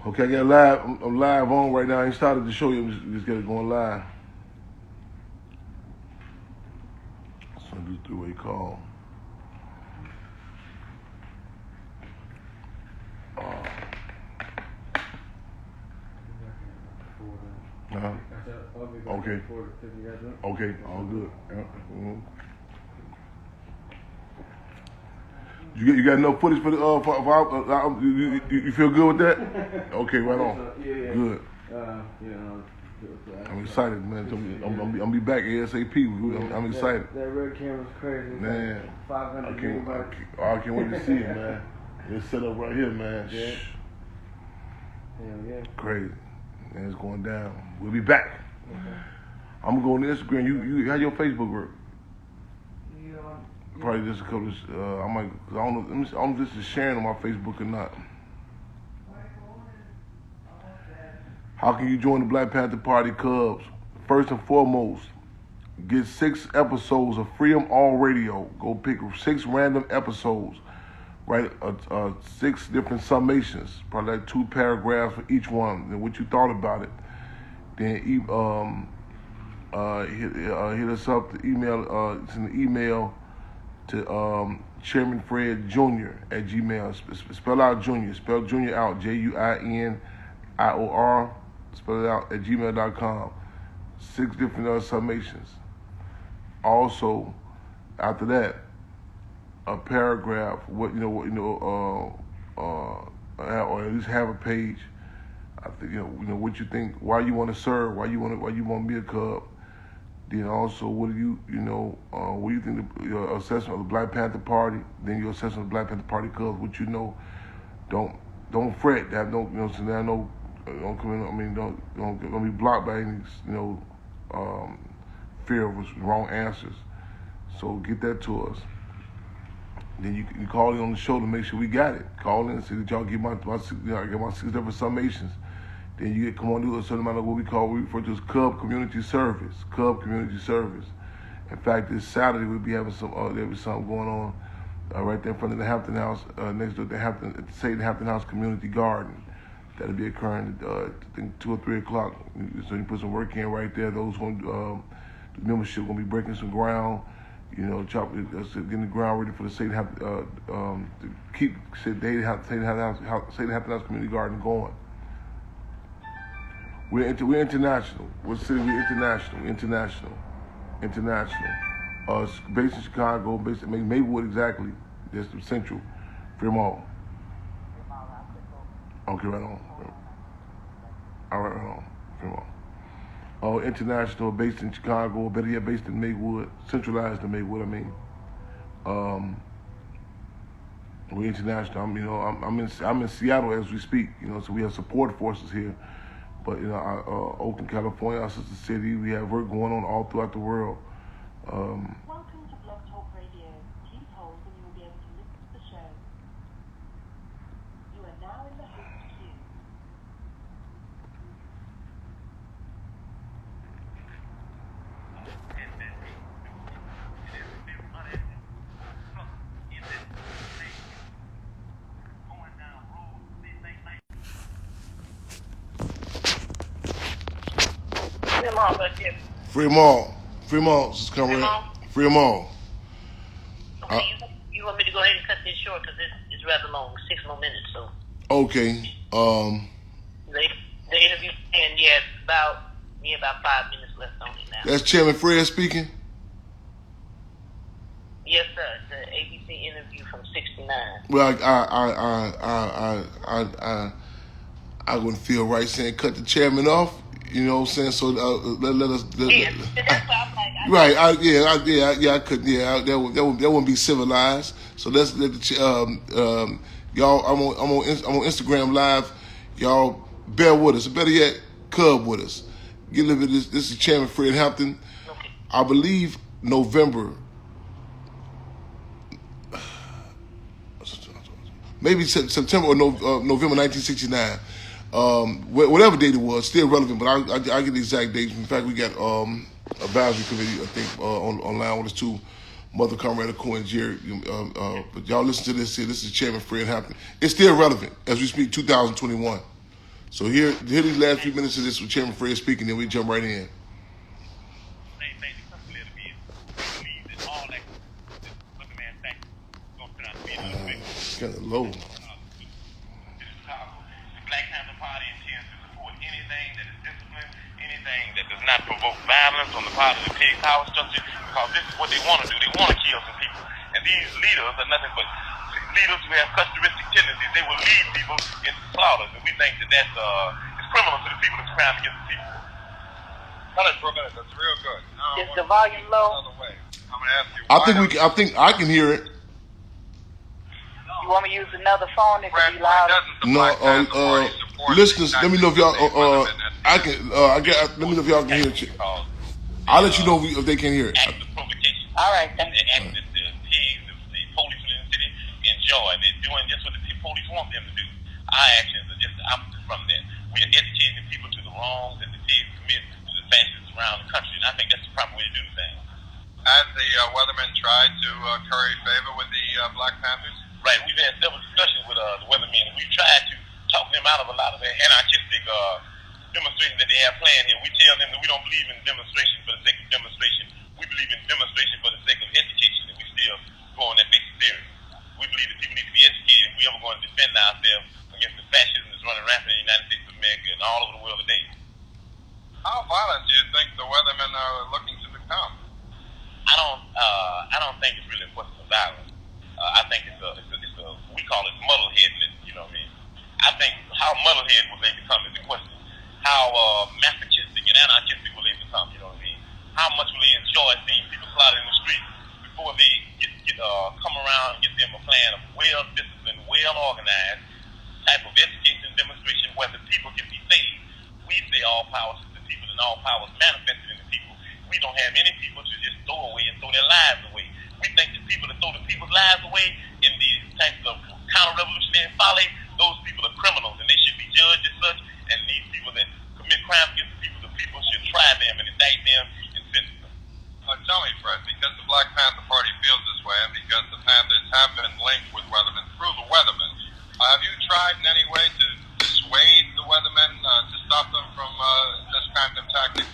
Okay, I got live. I'm live on right now. I ain't started the show yet. Just get it going live. So I do three-way call. Okay. Okay. All good. Yeah. Mm-hmm. You got enough footage for the you feel good with that? Okay, right on. Yeah. Good. I'm excited, man. I'm gonna be back ASAP. I'm excited. That red camera's crazy. Man, 500 I can't wait to see it, man. It's set up right here, man. Yeah. Hell yeah. Crazy. Man, it's going down. We'll be back. Okay. I'm gonna go on Instagram. You how your Facebook work? Yeah. Probably just a couple of, I might, cause I don't know if this is sharing on my Facebook or not. How can you join the Black Panther Party Cubs? First and foremost, get 6 episodes of Freedom All Radio. Go pick 6 random episodes. Write 6 different summations, probably like 2 paragraphs for each one, and what you thought about it. Then hit us up, the email, send an email to Chairman Fred Jr. at Gmail. Spell out Junior. Spell Junior out. JUINIOR. Spell it out at gmail.com. 6 different summations. Also, after that, a paragraph. Or at least have a page. I think what you think. Why you want to serve? Why you want to be a Cub? Then also, what do you think your assessment of the Black Panther Party? Then your assessment of the Black Panther Party Cubs. What you know? Don't fret. That don't come in. I mean, don't be blocked by any fear of wrong answers. So get that to us. Then you can call in on the show to make sure we got it. Call in and say that y'all get my 6 different summations. Then you come on do a certain amount of what we refer to as Cub Community Service. Cub Community Service. In fact, this Saturday we'll be having there'll be something going on right there in front of the Hampton House, next to the Save the Hampton House Community Garden. That'll be occurring at I think 2 or 3 o'clock. So you put some work in right there. Those the membership gonna be breaking some ground. Getting the ground ready for the Save the Hampton to keep Save the Hampton House Community Garden going. We're international. What city? We're international. Based in Chicago, based in Maywood exactly. That's the central. Fremont. Okay, right on. All right, right on. Fremont. International, based in Chicago, better yet, based in Maywood, centralized in Maywood. I mean, we're international. I'm in Seattle as we speak. So we have support forces here. But Oakland, California, our sister city, we have work going on all throughout the world. Welcome to Blog Talk Radio. Please hold and you will be able to listen to the show. You are now in the host queue. Fremont, just come right. Fremont. Okay, you want me to go ahead and cut this short because it's rather long, 6 more minutes. So. Okay. The interview and about 5 minutes left on it now. That's Chairman Fred speaking. Yes, sir. The ABC interview from '69. Well, I wouldn't feel right saying cut the chairman off. You know what I'm saying? So let us. That's what I'm like. Right? I could. Yeah, that wouldn't be civilized. So let's let the y'all. I'm on Instagram Live. Y'all bear with us. Or better yet, Cub with us. Get a little bit of this. This is Chairman Fred Hampton. Okay. I believe November. Maybe September or November 1969. Whatever date it was, still relevant, but I get the exact dates. In fact, we got advisory committee, I think, online with us too. Mother Comrade Cohen and Jerry. But y'all listen to this here. This is Chairman Fred Hampton. It's still relevant as we speak, 2021. So here these last few minutes of this with Chairman Fred speaking, then we jump right in. Same thing. The couple of believe that all that weatherman fact going to turn out to be It's kind of low. This is powerful. The Black Panther Party intends to support anything that is disciplined, anything that does not provoke violence on the part of the pig power structure, because this is what they want to do. They want to kill some people. And these leaders are nothing but leaders who have customistic tendencies. They will lead people into slaughter. And we think that that's it's criminal to the people. It's crime against the people. Hold it for a minute. That's real good. Now, Is the volume low? another way. I'm going to ask you. I think I can hear it. You want me to use another phone if Fred, it be why loud? doesn't the No, Black Panther Party support listeners, the let me know if y'all. I can. Let me know if y'all can hear it. Because I'll let you know if they can hear it. acts of provocation. All right, And then. the acts that the pigs, the police in the city enjoy. They're doing just what the police want them to do. Our actions are just the opposite from that. We are educating people to the wrongs that the pigs commit to the fascists around the country. And I think that's the proper way to do things. Has the weathermen tried to curry favor with the Black Panthers? Right, we've had several discussions with the weathermen. We've tried to talk them out of a lot of their anarchistic demonstrations that they have planned here. We tell them that we don't believe in demonstration for the sake of demonstration. We believe in demonstration for the sake of education, and we still go on that basic theory. We believe that people need to be educated if we ever going to defend ourselves against the fascism that's running rampant in the United States of America and all over the world today. How violent do you think the weathermen are looking to become? I don't think it's really a question of violence. I think it's a we call it muddleheadedness. You know what I mean? I think how muddlehead will they become is the question. How masochistic and anarchistic will they become? You know what I mean? How much will they enjoy seeing people slaughter in the street before they come around and get them a plan of well-disciplined, well-organized type of education demonstration where the people can be saved. We say all power to the people and all power is manifested in the people. We don't have any people to just throw away and throw their lives away. We think that people that throw the people's lives away in these types of counter-revolutionary folly, those people are criminals and they should be judged as such. And these people that commit crimes against the people should try them and indict them and sentence them. Tell me, Fred, because the Black Panther Party feels this way and because the Panthers have been linked with weathermen through the weathermen, have you tried in any way to dissuade the weathermen to stop them from this kind of tactic?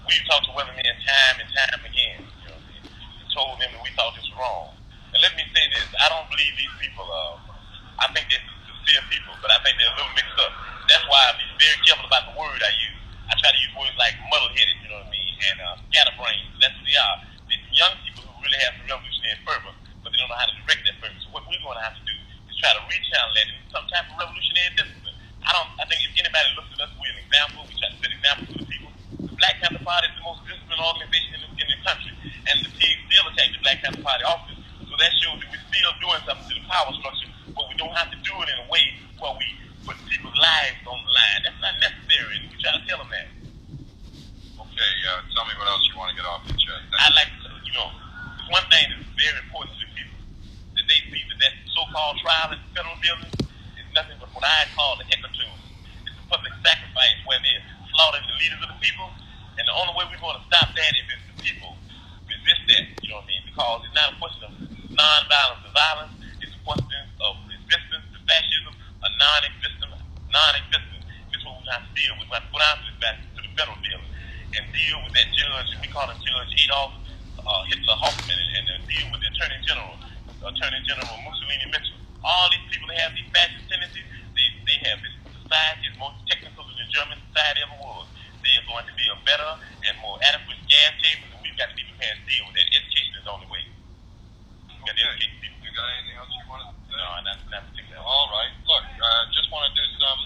We've talked to weathermen time and time again. You know, we told them that we thought this was wrong. And let me say this, I don't believe these people, I think they're sincere people, but I think they're a little mixed up. That's why I be very careful about the word I use. I try to use words like muddle-headed, you know what I mean, and scatterbrains. That's what they are. They're young people who really have some revolutionary fervor, but they don't know how to direct that fervor. So what we're going to have to do is try to rechannel that into some type of revolutionary discipline. I think if anybody looks at us, we're an example. We try to set examples for the people. The Black Panther Party is the most disciplined organization in the country, and the pigs still attack the Black Panther Party office. So that shows that we're still doing something to the power structure, but we don't have to do it in a way where we put people's lives on the line. That's not necessary, and we try to tell them that. Okay, tell me what else you want to get off your chest. I'd like to, there's one thing that's very important to the people, that they see that so-called trial in the federal building is nothing but what I call the hecatomb. It's a public sacrifice where they're slaughtering the leaders of the people, and the only way we're going to stop that is if the people resist that, you know what I mean? Because it's not a question of non-violence to violence, it's a question of resistance to fascism, a non-existent. This is what we have to deal with. We have to put out to the federal building and deal with that judge, we call him Judge Adolf Hitler Hoffman, and deal with the Attorney General Mussolini Mitchell. All these people that have these fascist tendencies, they have this society is more technical than the German society ever was. They are going to be a better and more adequate gas chamber, and we've got to be prepared to deal with that. Education is the only way. We got to educate people. You got anything else you want to say? No, not particularly. All right. Look, just want to do some.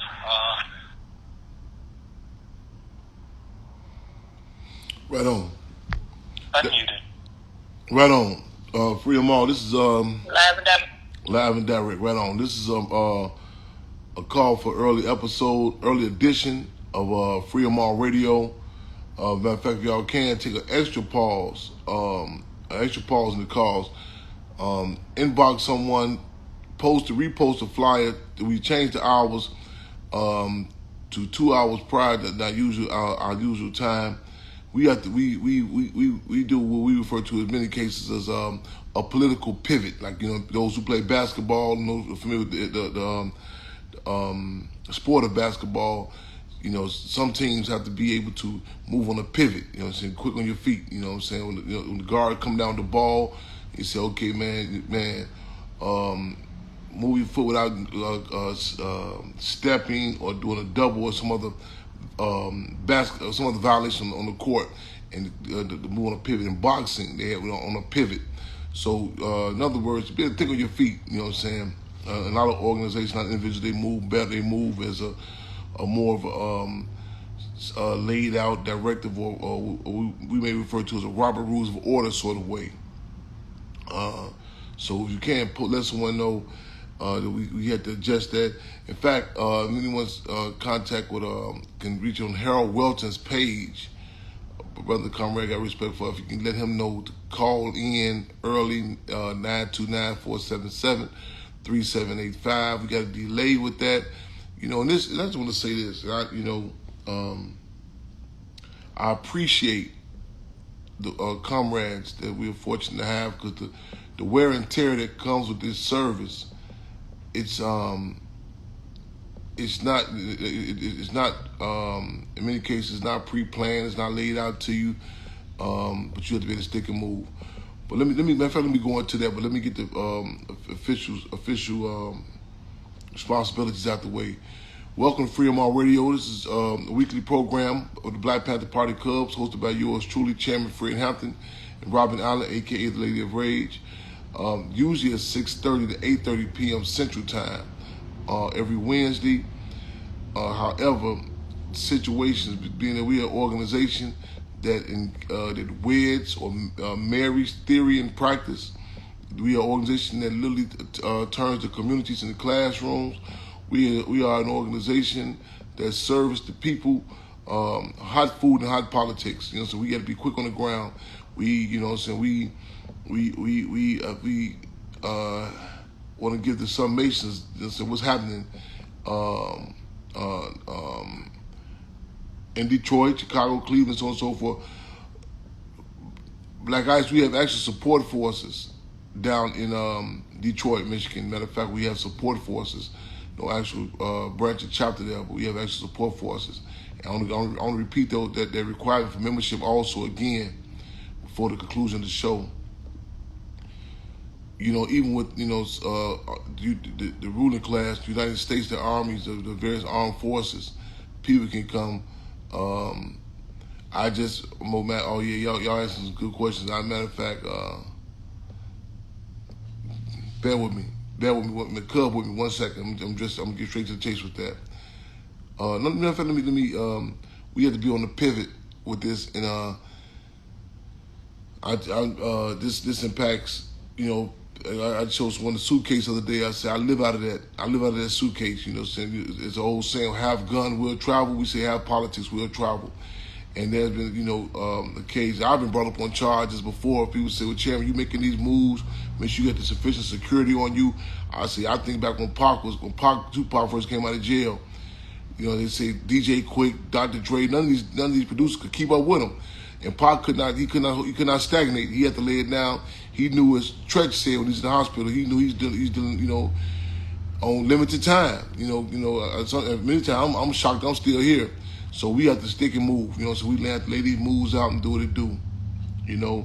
Right on. Unmuted. Right on. Freedom All. This is Live and direct. live and direct. Right on. This is a call for early edition of Freedom All Radio. Matter of fact, if y'all can take an extra pause in the calls. Inbox someone, repost a flyer. We changed the hours to 2 hours prior to our usual time. We do what we refer to in many cases as a political pivot. Like those who play basketball, and those who are familiar with sport of basketball, you know, some teams have to be able to move on a pivot, you know what I'm saying, quick on your feet, you know what I'm saying. When the guard come down the ball, you say, okay, man, move your foot without stepping or doing a double or some other some other violation on the court, and the move on a pivot. In boxing, they have on a pivot. So in other words, be able to think on your feet, you know what I'm saying. A lot of organizations, not individuals, they move better. They move as a more of a laid out directive, or we may refer to as a Robert Rules of Order sort of way. So if you can't let someone know that we had to adjust that. In fact, if anyone's contact with can reach on Harold Welton's page. Brother Comrade, got respect for. If you can let him know to call in early, 929-477-3785. We got a delay with that, you know. And this, I just want to say this. I appreciate the comrades that we're fortunate to have, because the wear and tear that comes with this service, it's not in many cases not pre-planned. It's not laid out to you, but you have to be able to stick and move. But let me go into that. But let me get the official responsibilities out the way. Welcome to Freedom All Radio. This is a weekly program of the Black Panther Party Clubs, hosted by yours truly, Chairman Fred Hampton and Robin Allen, aka the Lady of Rage. Usually at 6:30 to 8:30 p.m. Central Time every Wednesday. However, situations, being that we are an organization that weds or marries theory and practice, we are an organization that literally turns the communities into classrooms. We are an organization that serves the people, hot food and hot politics. You know, so we got to be quick on the ground. We want to give the summations. You know, so what's happening in Detroit, Chicago, Cleveland, so on and so forth. Black Ice, we have actual support forces down in Detroit, Michigan. Matter of fact, we have support forces. No actual branch or chapter there, but we have actual support forces. And I want to repeat though that they're required for membership also again before the conclusion of the show. You know, even with the ruling class, the United States, the armies, the various armed forces, people can come. Y'all asking some good questions. As a matter of fact, bear with me, with me 1 second. I'm gonna get straight to the chase with that. Let me. We have to be on the pivot with this, and this impacts. You know, I chose one of the suitcase the other day. I said I live out of that. I live out of that suitcase. You know, saying it's an old saying: "Have gun, will travel." We say, "Have politics, will travel." And there's been, occasions I've been brought up on charges before. People say, "Well, Chairman, you making these moves, make sure you get the sufficient security on you." I think back when Tupac first came out of jail. You know, they say DJ Quick, Dr. Dre, none of these producers could keep up with him. And Pac could not stagnate. He had to lay it down. He knew, as Tretch said when he was in the hospital, he knew he's doing on limited time. Many times I'm shocked I'm still here. So we have to stick and move. So we have to lay these moves out and do what it do. Many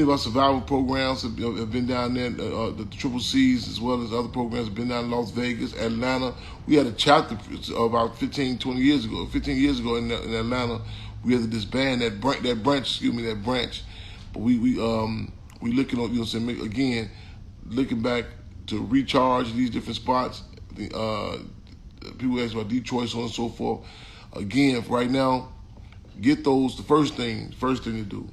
of our survival programs have been down there. The Triple C's, as well as other programs, have been down in Las Vegas, Atlanta. We had a chapter about 15 years ago in Atlanta. We had to disband that branch. But we looking on, again, looking back to recharge these different spots. People ask about Detroit, so on and so forth. Again, right now, get those. The first thing to do,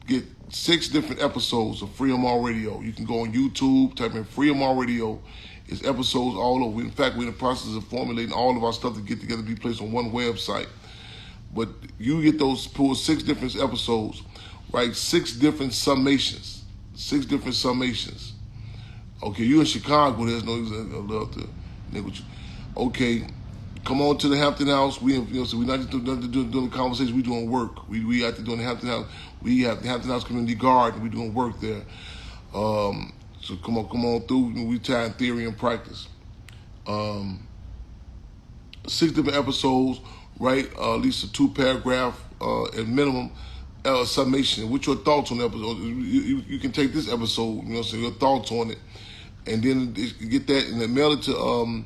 get 6 different episodes of Freedom All Radio. You can go on YouTube, type in Freedom All Radio. It's episodes all over. In fact, we're in the process of formulating all of our stuff to get together, be placed on one website. But you get those, pull 6 different episodes, write 6 different summations. Okay, you in Chicago, there's no love to nigga with you. Okay, come on to the Hampton House. So we're not just doing the conversation. We're doing work. We have to do the Hampton House. We have the Hampton House Community Garden. We're doing work there. So come on through. We tie in theory and practice. 6 different episodes, right? At least a 2-paragraph at minimum summation. What's your thoughts on the episode? You can take this episode, you know, so your thoughts on it, and then get that and then mail it to.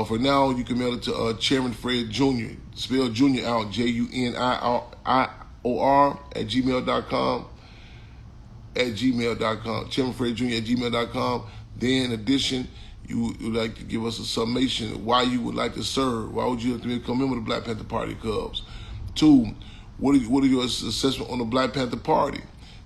For now, you can mail it to Chairman Fred Jr. Spell Jr. out, JUNIOR @gmail.com. Chairman Fred Jr. @gmail.com. Then, in addition, you would like to give us a summation why you would like to serve. Why would you have to become a member of the Black Panther Party Cubs? 2, what are your assessment on the Black Panther Party?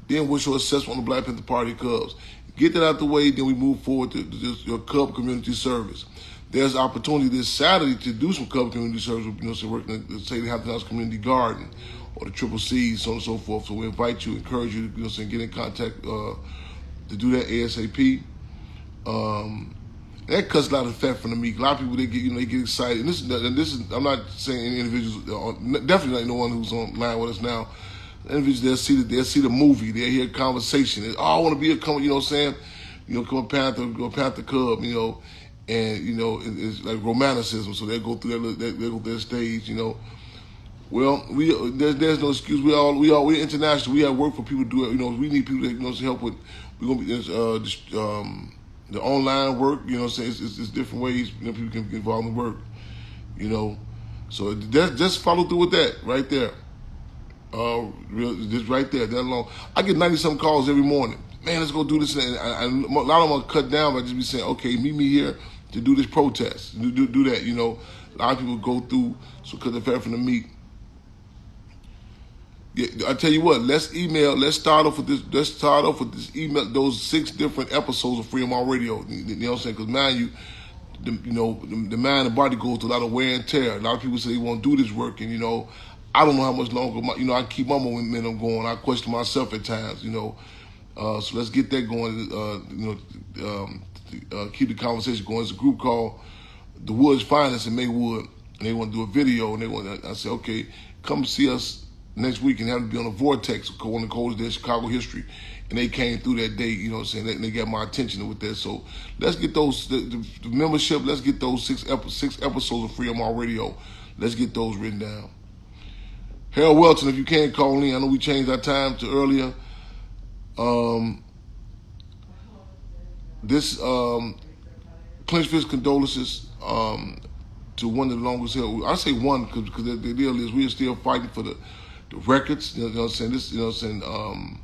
Then, what's your assessment on the Black Panther Party Cubs? Get that out the way, then we move forward to your Cub community service. There's opportunity this Saturday to do some Cub community service, you know, so working at the Save the Hampton House Community Garden or the Triple C's, so on and so forth. So we invite you, encourage you to, you know, so get in contact to do that ASAP. That cuts a lot of fat from the meat. A lot of people, they get excited. And this is I'm not saying any individuals, definitely not no one who's online with us now. Individuals, they'll see the movie, they'll hear conversation. Oh, I want to be a, you know what I'm saying? You know, come a Panther, go Panther Cub, you know. And, you know, it's like romanticism, so they'll go through their stage, you know. Well, there's no excuse. We're international. We have work for people to do it. You know, we need people that, you know, to help with. We're gonna be the online work. You know, what I'm saying it's different ways. You know, people can get involved in work. You know, so just follow through with that right there. Just right there, that long. I get 90-some calls every morning. Man, let's go do this. And a lot of them are cut down by just be saying, okay, meet me here to do this protest, do that, you know. A lot of people go through, so cut the fat from the meat. Yeah, I tell you what, let's start off with this email, those 6 different episodes of Freedom on Radio. You know what I'm saying? Because mind you, the mind and body goes through a lot of wear and tear. A lot of people say they won't do this work, and, you know, I don't know how much longer, you know, I keep my momentum going. I question myself at times, you know. So let's get that going, you know, keep the conversation going. It's a group called The Woods Finest in Maywood, and they want to do a video, and I said, okay, come see us next week and have to be on a Vortex, one of the coldest days in Chicago history. And they came through that day, you know what I'm saying, and they got my attention with that. So let's get those, the membership, let's get those 6 episodes of Freedom on Radio. Let's get those written down. Harold Welton, if you can't call in, I know we changed our time to earlier. This clenched fist condolences to one of the longest held. I say one because the deal is we are still fighting for the records. You know what I'm saying? This, you know what I'm saying?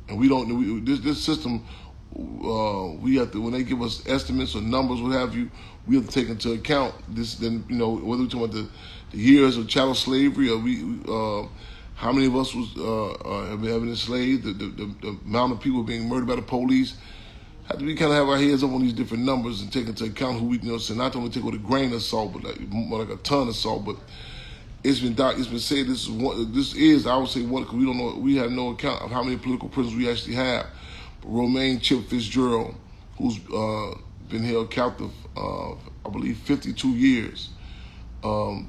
And we don't. This system, we have to, when they give us estimates or numbers, what have you, we have to take into account this. Then, you know, whether we're talking about the years of chattel slavery, or how many of us have been enslaved, the amount of people being murdered by the police. Have to kind of have our heads up on these different numbers and take into account who we, you know, so not only take with a grain of salt, but more like a ton of salt. But it's been said this is I would say one, because we don't know, we have no account of how many political prisoners we actually have. But Romaine Chip Fitzgerald, who's been held captive, I believe 52 years,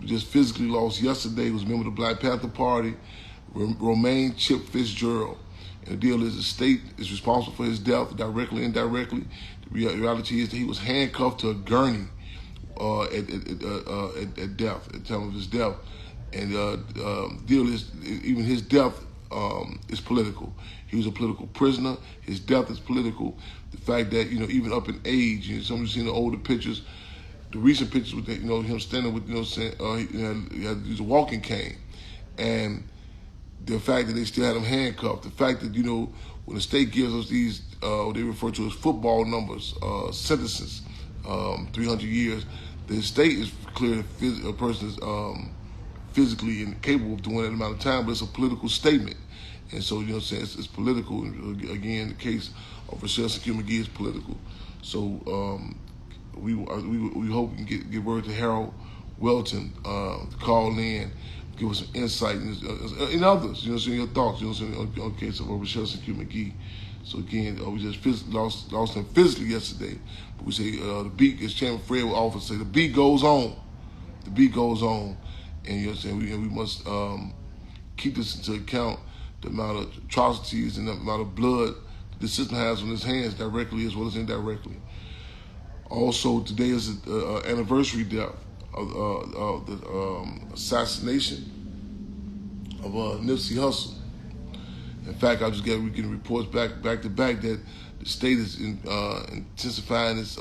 just physically lost yesterday. Was a member of the Black Panther Party. Romaine Chip Fitzgerald. And the deal is the state is responsible for his death, directly and indirectly. The reality is that he was handcuffed to a gurney at death, at the time of his death. And the deal is, even his death is political. He was a political prisoner. His death is political. The fact that, you know, even up in age, you know, some of you seen the older pictures, the recent pictures with, you know, him standing with, you know, saying he had to use a walking cane. And the fact that they still had him handcuffed, the fact that, you know, when the state gives us these, what they refer to as football numbers, sentences, 300 years, the state is clear that a person is physically incapable of doing that amount of time, but it's a political statement. And so, you know what I'm saying, it's political. Again, the case of Rochelle Secure McGee is political. So we hope we can get word to Harold Welton to call in, give us some insight and others, you know, your thoughts, you know, on the case of Rochelle Secure McGee. So again, we just lost him physically yesterday. But we say the beat, as Chairman Fred would often say, the beat goes on. The beat goes on. And you know what I'm saying, we must keep this into account, the amount of atrocities and the amount of blood the system has on its hands, directly as well as indirectly. Also, today is an anniversary death of the assassination of Nipsey Hussle. In fact, we getting reports back to back that the state is intensifying its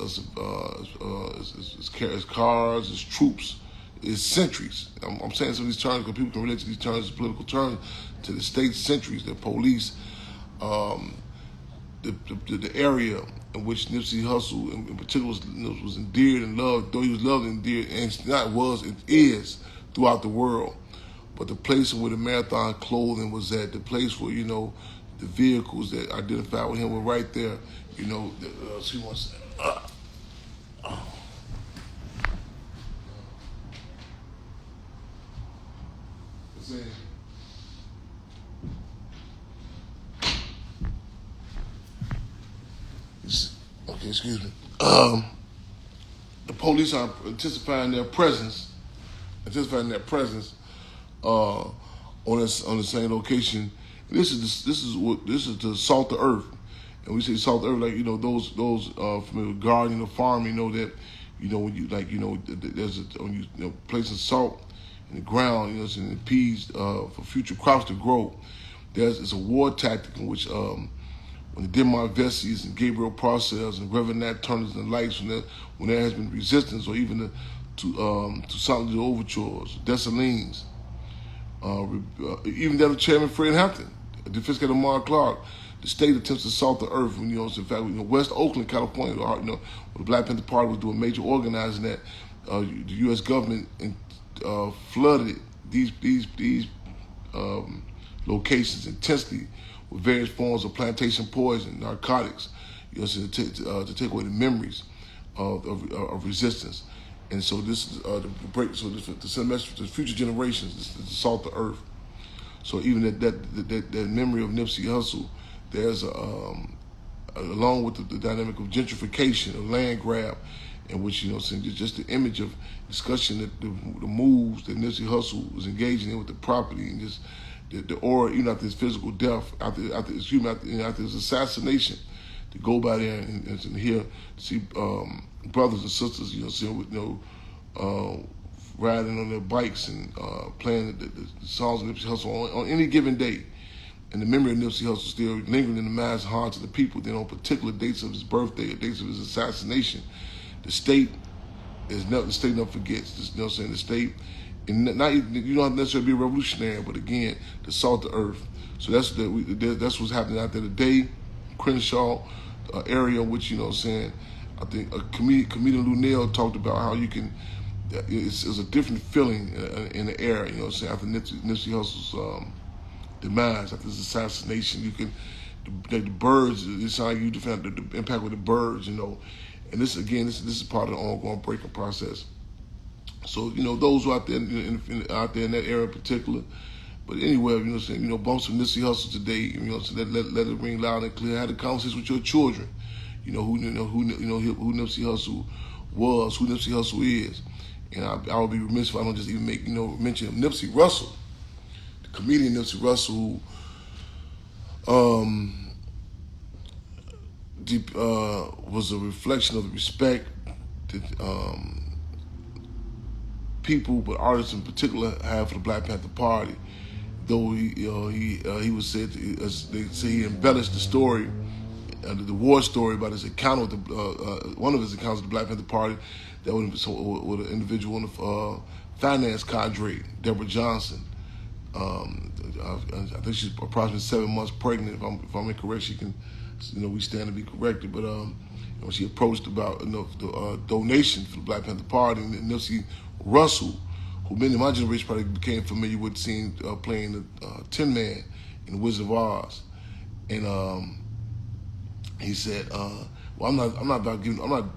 cars, its troops, its sentries. I'm saying some of these terms because people can relate to these terms as political terms, to the state sentries, the police, the area in which Nipsey Hussle in particular was endeared and loved, though he was loved and endeared, and it is throughout the world. But the place where the marathon clothing was at, the place where, the vehicles that identified with him were right there. She wants okay, excuse me. The police are anticipating their presence on the same location. This is to salt the earth, and we say salt the earth like those familiar with gardening or farming know that when you there's when you placing salt in the ground, and it impedes for future crops to grow. It's a war tactic in which when the Denmark Vessies and Gabriel Parcells and Reverend Nat Turners and the likes, when there has been resistance, or even to something to overtures, Dessalines, even that of Chairman Fred Hampton, Defense Secretary Mark Clark, the state attempts to salt the earth. In fact, West Oakland, California, where the Black Panther Party was doing major organizing, that the U.S. government flooded these locations intensely with various forms of plantation poison, narcotics, to take away the memories of resistance. And so this is to send a message to future generations, to salt the earth. So even that memory of Nipsey Hussle, there's along with the dynamic of gentrification, of land grab, in which just the image of discussion that the moves that Nipsey Hussle was engaging in with the property, and just the aura, even after his physical death, after his assassination, to go by there and hear, see brothers and sisters, riding on their bikes and playing the songs of Nipsey Hussle on any given day, and the memory of Nipsey Hussle still lingering in the minds and hearts of the people. Then on particular dates of his birthday or dates of his assassination, the state never forgets. The state. And you don't necessarily be a revolutionary, but again, to salt the earth. So that's what's happening out there today. Crenshaw area, which I think a comedian Lunel talked about how you can. It's a different feeling in the air. After Nipsey Hussle's demise, after his assassination, you can the birds. It's how you defend the impact with the birds. And this is part of the ongoing breaking process. So those who are out there in that area in particular, but anyway, bumps of Nipsey Hussle today. Let it ring loud and clear. Have a conversation with your children. Who Nipsey Hussle was, who Nipsey Hussle is, and I would be remiss if I don't just even make mention of Nipsey Russell, the comedian Nipsey Russell, was a reflection of the respect that people, but artists in particular, have for the Black Panther Party. Though he was said, as they say, he embellished the story, the war story, about his account of one of his accounts of the Black Panther Party, that with an individual in the finance cadre, Deborah Johnson. I think she's approximately 7 months pregnant. If I'm incorrect, she can, we stand to be corrected. But when she approached about the donation for the Black Panther Party, and Nipsey Russell, who many of my generation probably became familiar with seeing playing the Tin Man in The Wizard of Oz, and he said, "Well, I'm not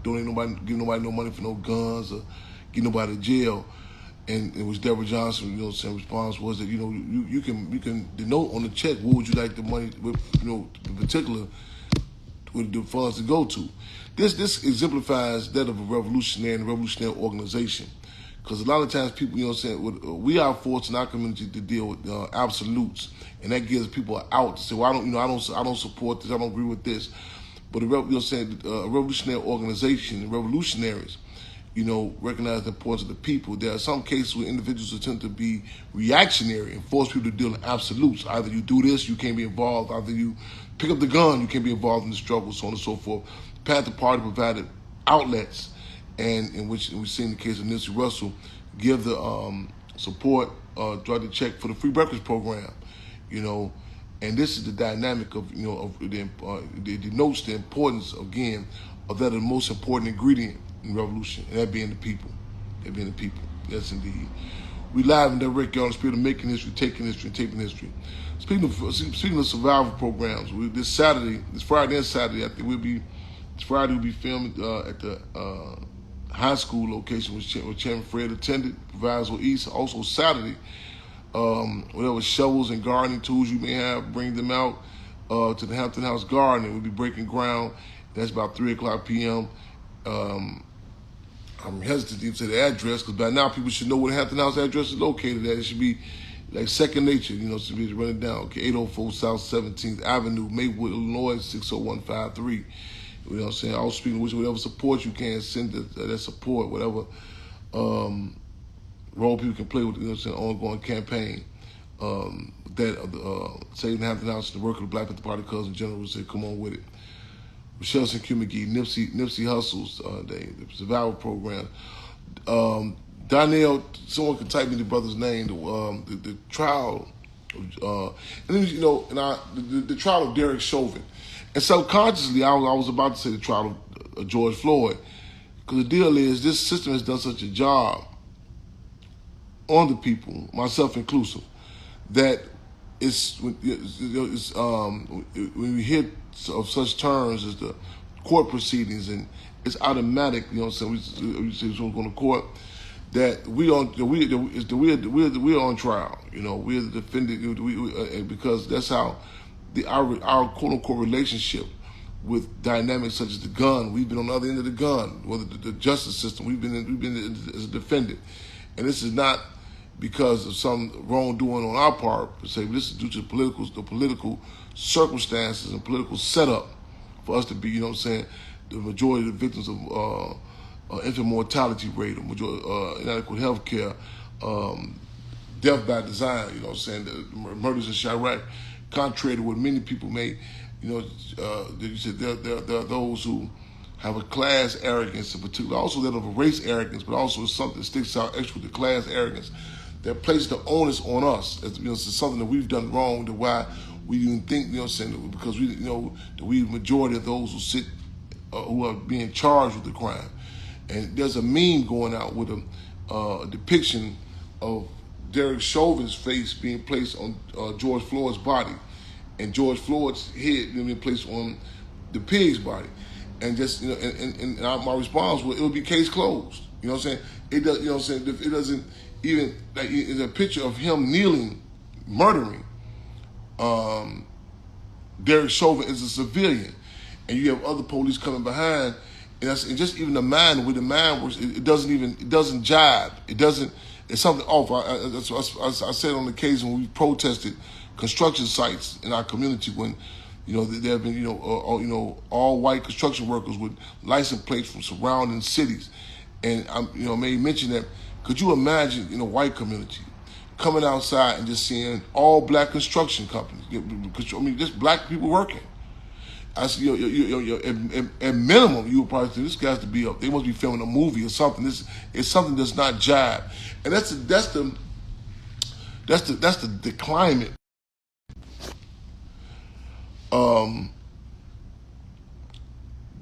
donating giving nobody no money for no guns or getting nobody to jail." And it was Deborah Johnson, response was that you can denote on the check what would you like the money, in particular, with the funds to go to. This exemplifies that of a revolutionary and revolutionary organization. Because a lot of times people, we are forced in our community to deal with absolutes, and that gives people an out to say, well, I don't support this, I don't agree with this. But a revolutionary organization, revolutionaries, recognize the importance of the people. There are some cases where individuals attempt to be reactionary and force people to deal in absolutes. Either you do this, you can't be involved. Either you pick up the gun, you can't be involved in the struggle, so on and so forth. The Panther Party provided outlets, and in which we've seen the case of Nipsey Russell give the support, write the check for the free breakfast program, and this is the dynamic of, it denotes the importance, again, of that the most important ingredient in revolution, and that being the people. Yes, indeed. We live and direct, y'all, in the spirit of making history, taking history, and taping history. Speaking of survival programs, this Friday and Saturday, I think Friday we'll be filming at the high school location where Chairman Fred attended, Proviso East. Also Saturday, whatever shovels and gardening tools you may have, bring them out to the Hampton House Garden. We'll be breaking ground. That's about 3:00 p.m. I'm hesitant to even say the address, because by now people should know where the Hampton House address is located at. It should be like second nature, so we run it down. Okay, 804 South 17th Avenue, Maywood, Illinois, 60153. You know what I'm saying? Also speaking of whatever support you can, send that support, whatever role people can play with, ongoing campaign. Saving the Hampton House, the work of the Black Panther Party Cousin General will say, come on with it. Michelle St. Q McGee, Nipsey Hustle's the survival program. Donnell, someone can type me the brother's name. The trial, and then the trial of Derek Chauvin, and subconsciously I was about to say the trial of George Floyd, because the deal is this system has done such a job on the people, myself inclusive, that when we hit of such terms as the court proceedings, and it's automatic, we say we're going to court, that we're on trial, we're the defendant, because that's how our quote unquote relationship with dynamics such as the gun, we've been on the other end of the gun, whether the justice system, we've been as a defendant, and this is not because of some wrongdoing on our part, per se, but this is due to the political circumstances and political setup for us to be, the majority of the victims of infant mortality rate, inadequate health care, death by design, the murders in Chirac, contrary to what many people may, you said there are those who have a class arrogance in particular, also that of a race arrogance, but also something that sticks out extra with the class arrogance that places the onus on us, as it's something that we've done wrong, to why we even think, because we the majority of those who are being charged with the crime. And there's a meme going out with a depiction of Derek Chauvin's face being placed on George Floyd's body, and George Floyd's head being placed on the pig's body, and just and my response was, it would be case closed. You know what I'm saying? It does. It doesn't even, like, it's a picture of him kneeling, murdering Derek Chauvin as a civilian, and you have other police coming behind, and just even the mind, the way the mind works, it doesn't jive. It's something off. I said on the occasion when we protested construction sites in our community, when there have been all white construction workers with license plates from surrounding cities, and I made mention that, could you imagine in a white community coming outside and just seeing all black construction companies, just black people working? I said, at minimum, you would probably think this guy's to be up. They must be filming a movie or something. This is something that's not jive, and that's the climate.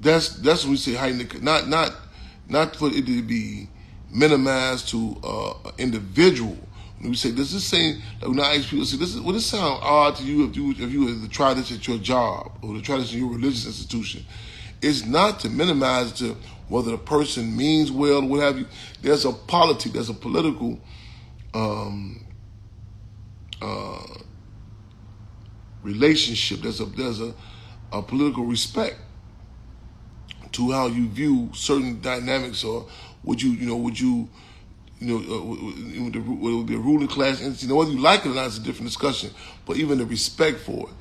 That's when we say heightened, not for it to be minimized to an individual. When we say, does this say, like when I ask people, say, would this sound odd to you if you were to try this at your job or to try this in your religious institution? It's not to minimize it to whether the person means well or what have you. There's a politic, there's a political relationship. There's a political respect to how you view certain dynamics, or would you whether it would be a ruling class entity. Whether you like it or not is a different discussion. But even the respect for it,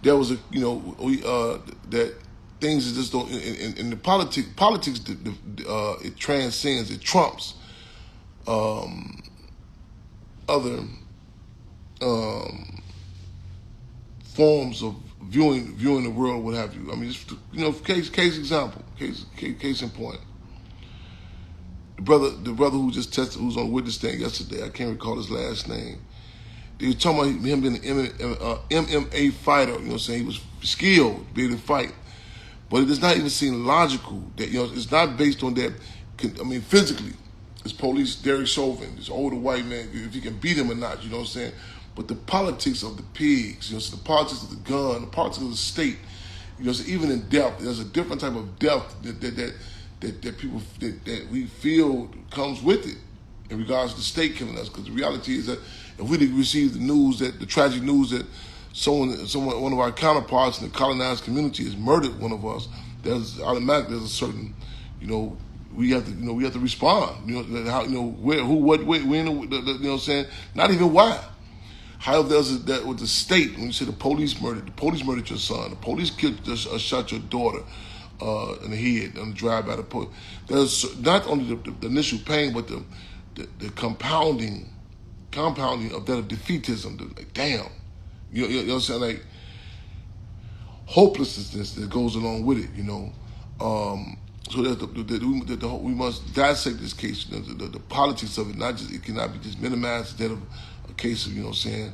there was that things that just don't in the politics it transcends, it trumps other forms of viewing the world, what have you. I mean, just, case example, case in point. The brother who just tested, who's on the witness stand yesterday, I can't recall his last name. They were talking about him being an MMA fighter. You know what I'm saying? He was skilled, being able to fight. But it does not even seem logical that, it's not based on that. I mean, physically, it's police, Derek Chauvin, this older white man, if he can beat him or not, you know what I'm saying? But the politics of the pigs, so the politics of the gun, the politics of the state, so even in depth, there's a different type of depth that people that we feel comes with it in regards to the state killing us. Because the reality is that if we didn't receive the tragic news that one of our counterparts in the colonized community has murdered one of us, there's a certain, we have to respond. How, where, who, what, when, you know what I'm saying? Not even why. However, there's that with the state, when you say the police murdered your son, the police shot your daughter in the head on the drive-by. There's not only the initial pain, but the compounding of that of defeatism. Like, damn, you know what I'm saying? Like hopelessness that goes along with it. So that we must dissect this case. The politics of it, it cannot be just minimized instead of a case of, the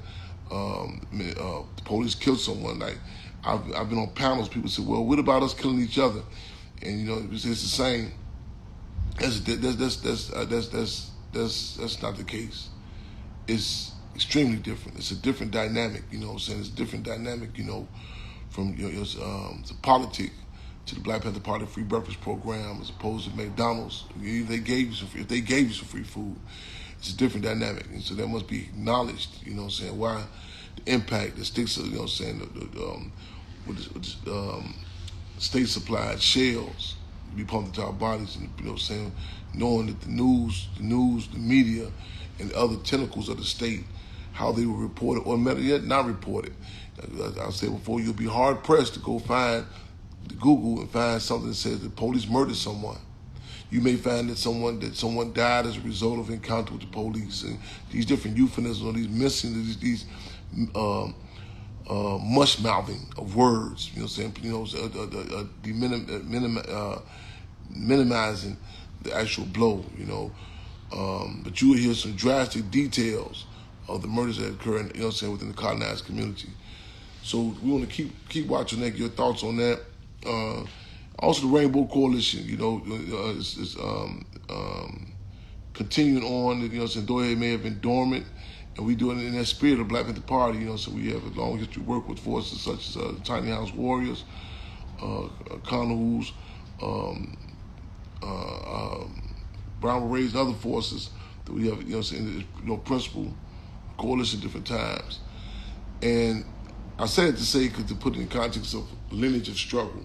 police killed someone. Like I've been on panels, people say, well, what about us killing each other? And it's the same. That's not the case. It's extremely different. It's a different dynamic. You know what I'm saying? It's a different dynamic. From the politic to the Black Panther Party free breakfast program, as opposed to McDonald's. If they gave you some free food, it's a different dynamic, and so that must be acknowledged. You know what I'm saying? Why the impact that sticks, state supplied shells be pumped into our bodies, and knowing that the news, the media, and other tentacles of the state, how they were reported or yet not reported. I said before, you'll be hard pressed to go find Google and find something that says the police murdered someone. You may find that someone died as a result of encounter with the police, and these different euphemisms or these missing, these mush mouthing of words. You know what I'm saying? Minimizing the actual blow. But you will hear some drastic details of the murders that occur, within the colonized community. So we want to keep watching that. Your thoughts on that. Also, the Rainbow Coalition, is continuing on. Though it may have been dormant, and we do it in that spirit of the Black Panther Party. So we have a long history of work with forces such as the Tiny House Warriors, Connows, Brown Berets, and other forces that we have. Principal coalition different times, and I say it to put it in context of lineage of struggle.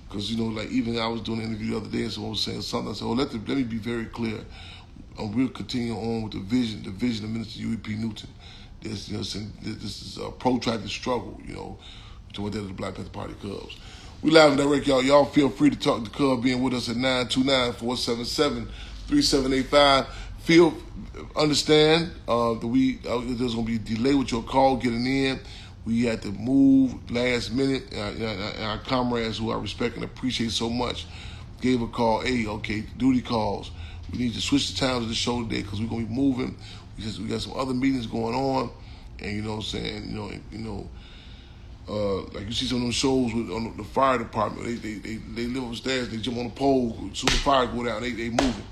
Because, even I was doing an interview the other day, and someone was saying something. I said, let me be very clear. We'll continue on with the vision of Minister U.E.P. Newton. This is a protracted struggle, to what that of the Black Panther Party Cubs. We live and direct, y'all. Y'all feel free to talk to Cub being with us at 929-477-3785. Understand that there's going to be a delay with your call getting in. We had to move last minute, and our comrades, who I respect and appreciate so much, gave a call. Hey, okay, duty calls. We need to switch the times of the show today because we're gonna be moving. We got some other meetings going on, and you know what I'm saying. Like you see some of them shows on the fire department. They live upstairs. They jump on the pole. As soon as the fire go down, they moving.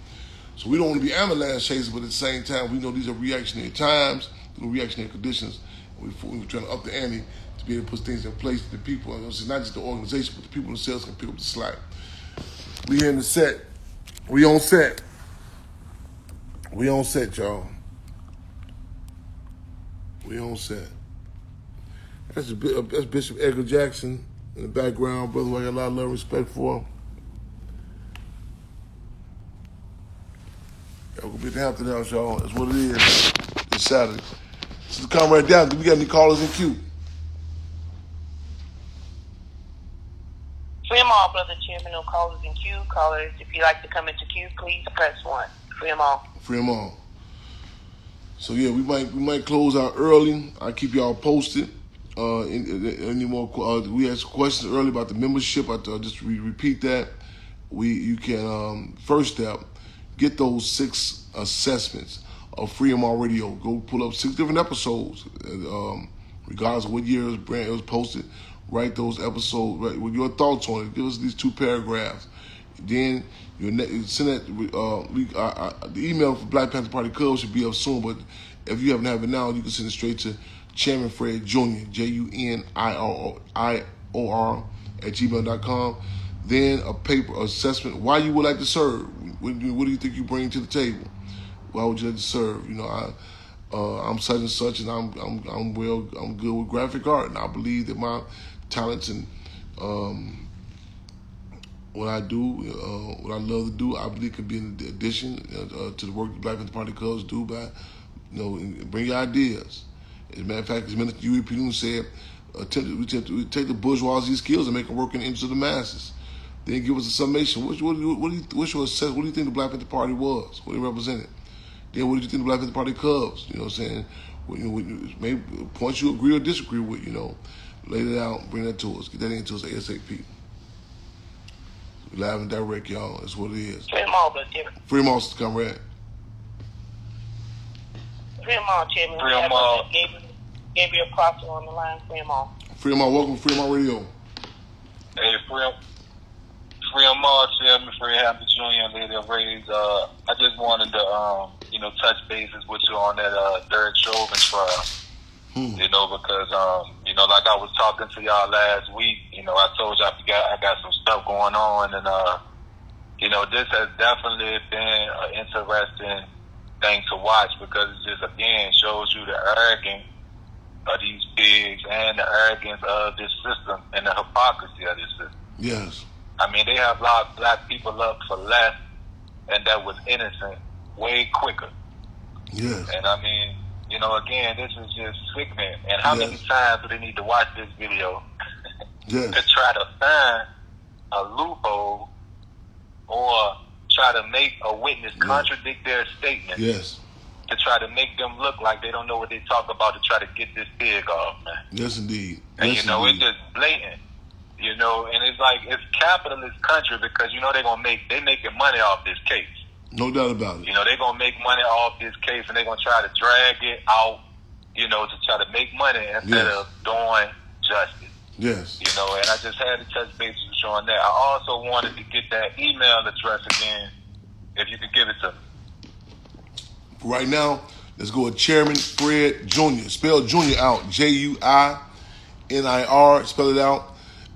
So we don't want to be ambulance chasers, but at the same time, we know these are reactionary times, reactionary conditions. We're trying to up the ante to be able to put things in place for the people. It's not just the organization, but the people themselves can pick up the slack. We here in the set. We on set. We on set, y'all. We on set. That's Bishop Edgar Jackson in the background, brother who I got a lot of love and respect for. Welcome to the Hampton House, y'all. That's what it is. It's Saturday. So come right down. Do we got any callers in queue? Free them all, brother chairman. No callers in queue. Callers, if you'd like to come into queue, please press 1. Free them all. Free them all. So yeah, we might close out early. I'll keep y'all posted. Any more? We had some questions earlier about the membership. I just repeat that. You can first step, get those 6 assessments of Free Them All Radio. Go pull up 6 different episodes, regardless of what year it was posted. Write those episodes with your thoughts on it. Give us these 2 paragraphs. Then you send that. The email for Black Panther Party Club should be up soon. But if you haven't have it now, you can send it straight to Chairman Fred Jr. JUNIOR @gmail.com. Then a paper assessment. Why you would like to serve? What do you think you bring to the table? Why would you like to serve? I'm such and such, and I'm good with graphic art, and I believe that my talents and what I do, what I love to do, I believe could be an addition to the work that Black Panther Party Clubs do by, bring your ideas. As a matter of fact, as Minister U.E. Pinoon said, we take the bourgeoisie skills and make them work in the interest of the masses. Then give us a summation. What's your assessment? What do you think the Black Panther Party was? What it represented? Then what did you think the Black Panther Party Clubs? You know what I'm saying? Maybe points you agree or disagree with, lay it out, bring that to us. Get that into us ASAP. Live and direct, y'all. That's what it is. Free them all, brother chairman. Free them all, comrade. Free them all, chairman. Free 'em all. Gabriel Proctor on the line. Free them all. Free them all. Welcome to Free them all radio. Hey, free them all, Chairman Fred Hampton Jr. and Lady of Rays. I just wanted to, touch bases with you on that Derek Chauvin trial. Because, like I was talking to y'all last week, I told you I got some stuff going on, and, this has definitely been an interesting thing to watch because it just, again, shows you the arrogance of these pigs and the arrogance of this system and the hypocrisy of this system. Yes. I mean, they have locked black people up for less, and that was innocent way quicker. Yes. And I mean, again, this is just sickening. And how many times do they need to watch this video to try to find a loophole or try to make a witness contradict their statement? Yes. To try to make them look like they don't know what they talk about to try to get this pig off, man. Yes, indeed. And, yes, it's just blatant. And it's like, it's capitalist country because, they're making money off this case. No doubt about it. They're going to make money off this case and they're going to try to drag it out, to try to make money instead of doing justice. Yes. And I just had to touch base with you on that. I also wanted to get that email address again, if you could give it to me. Right now, let's go with Chairman Fred Jr. Spell Jr. out. JUINIR. Spell it out.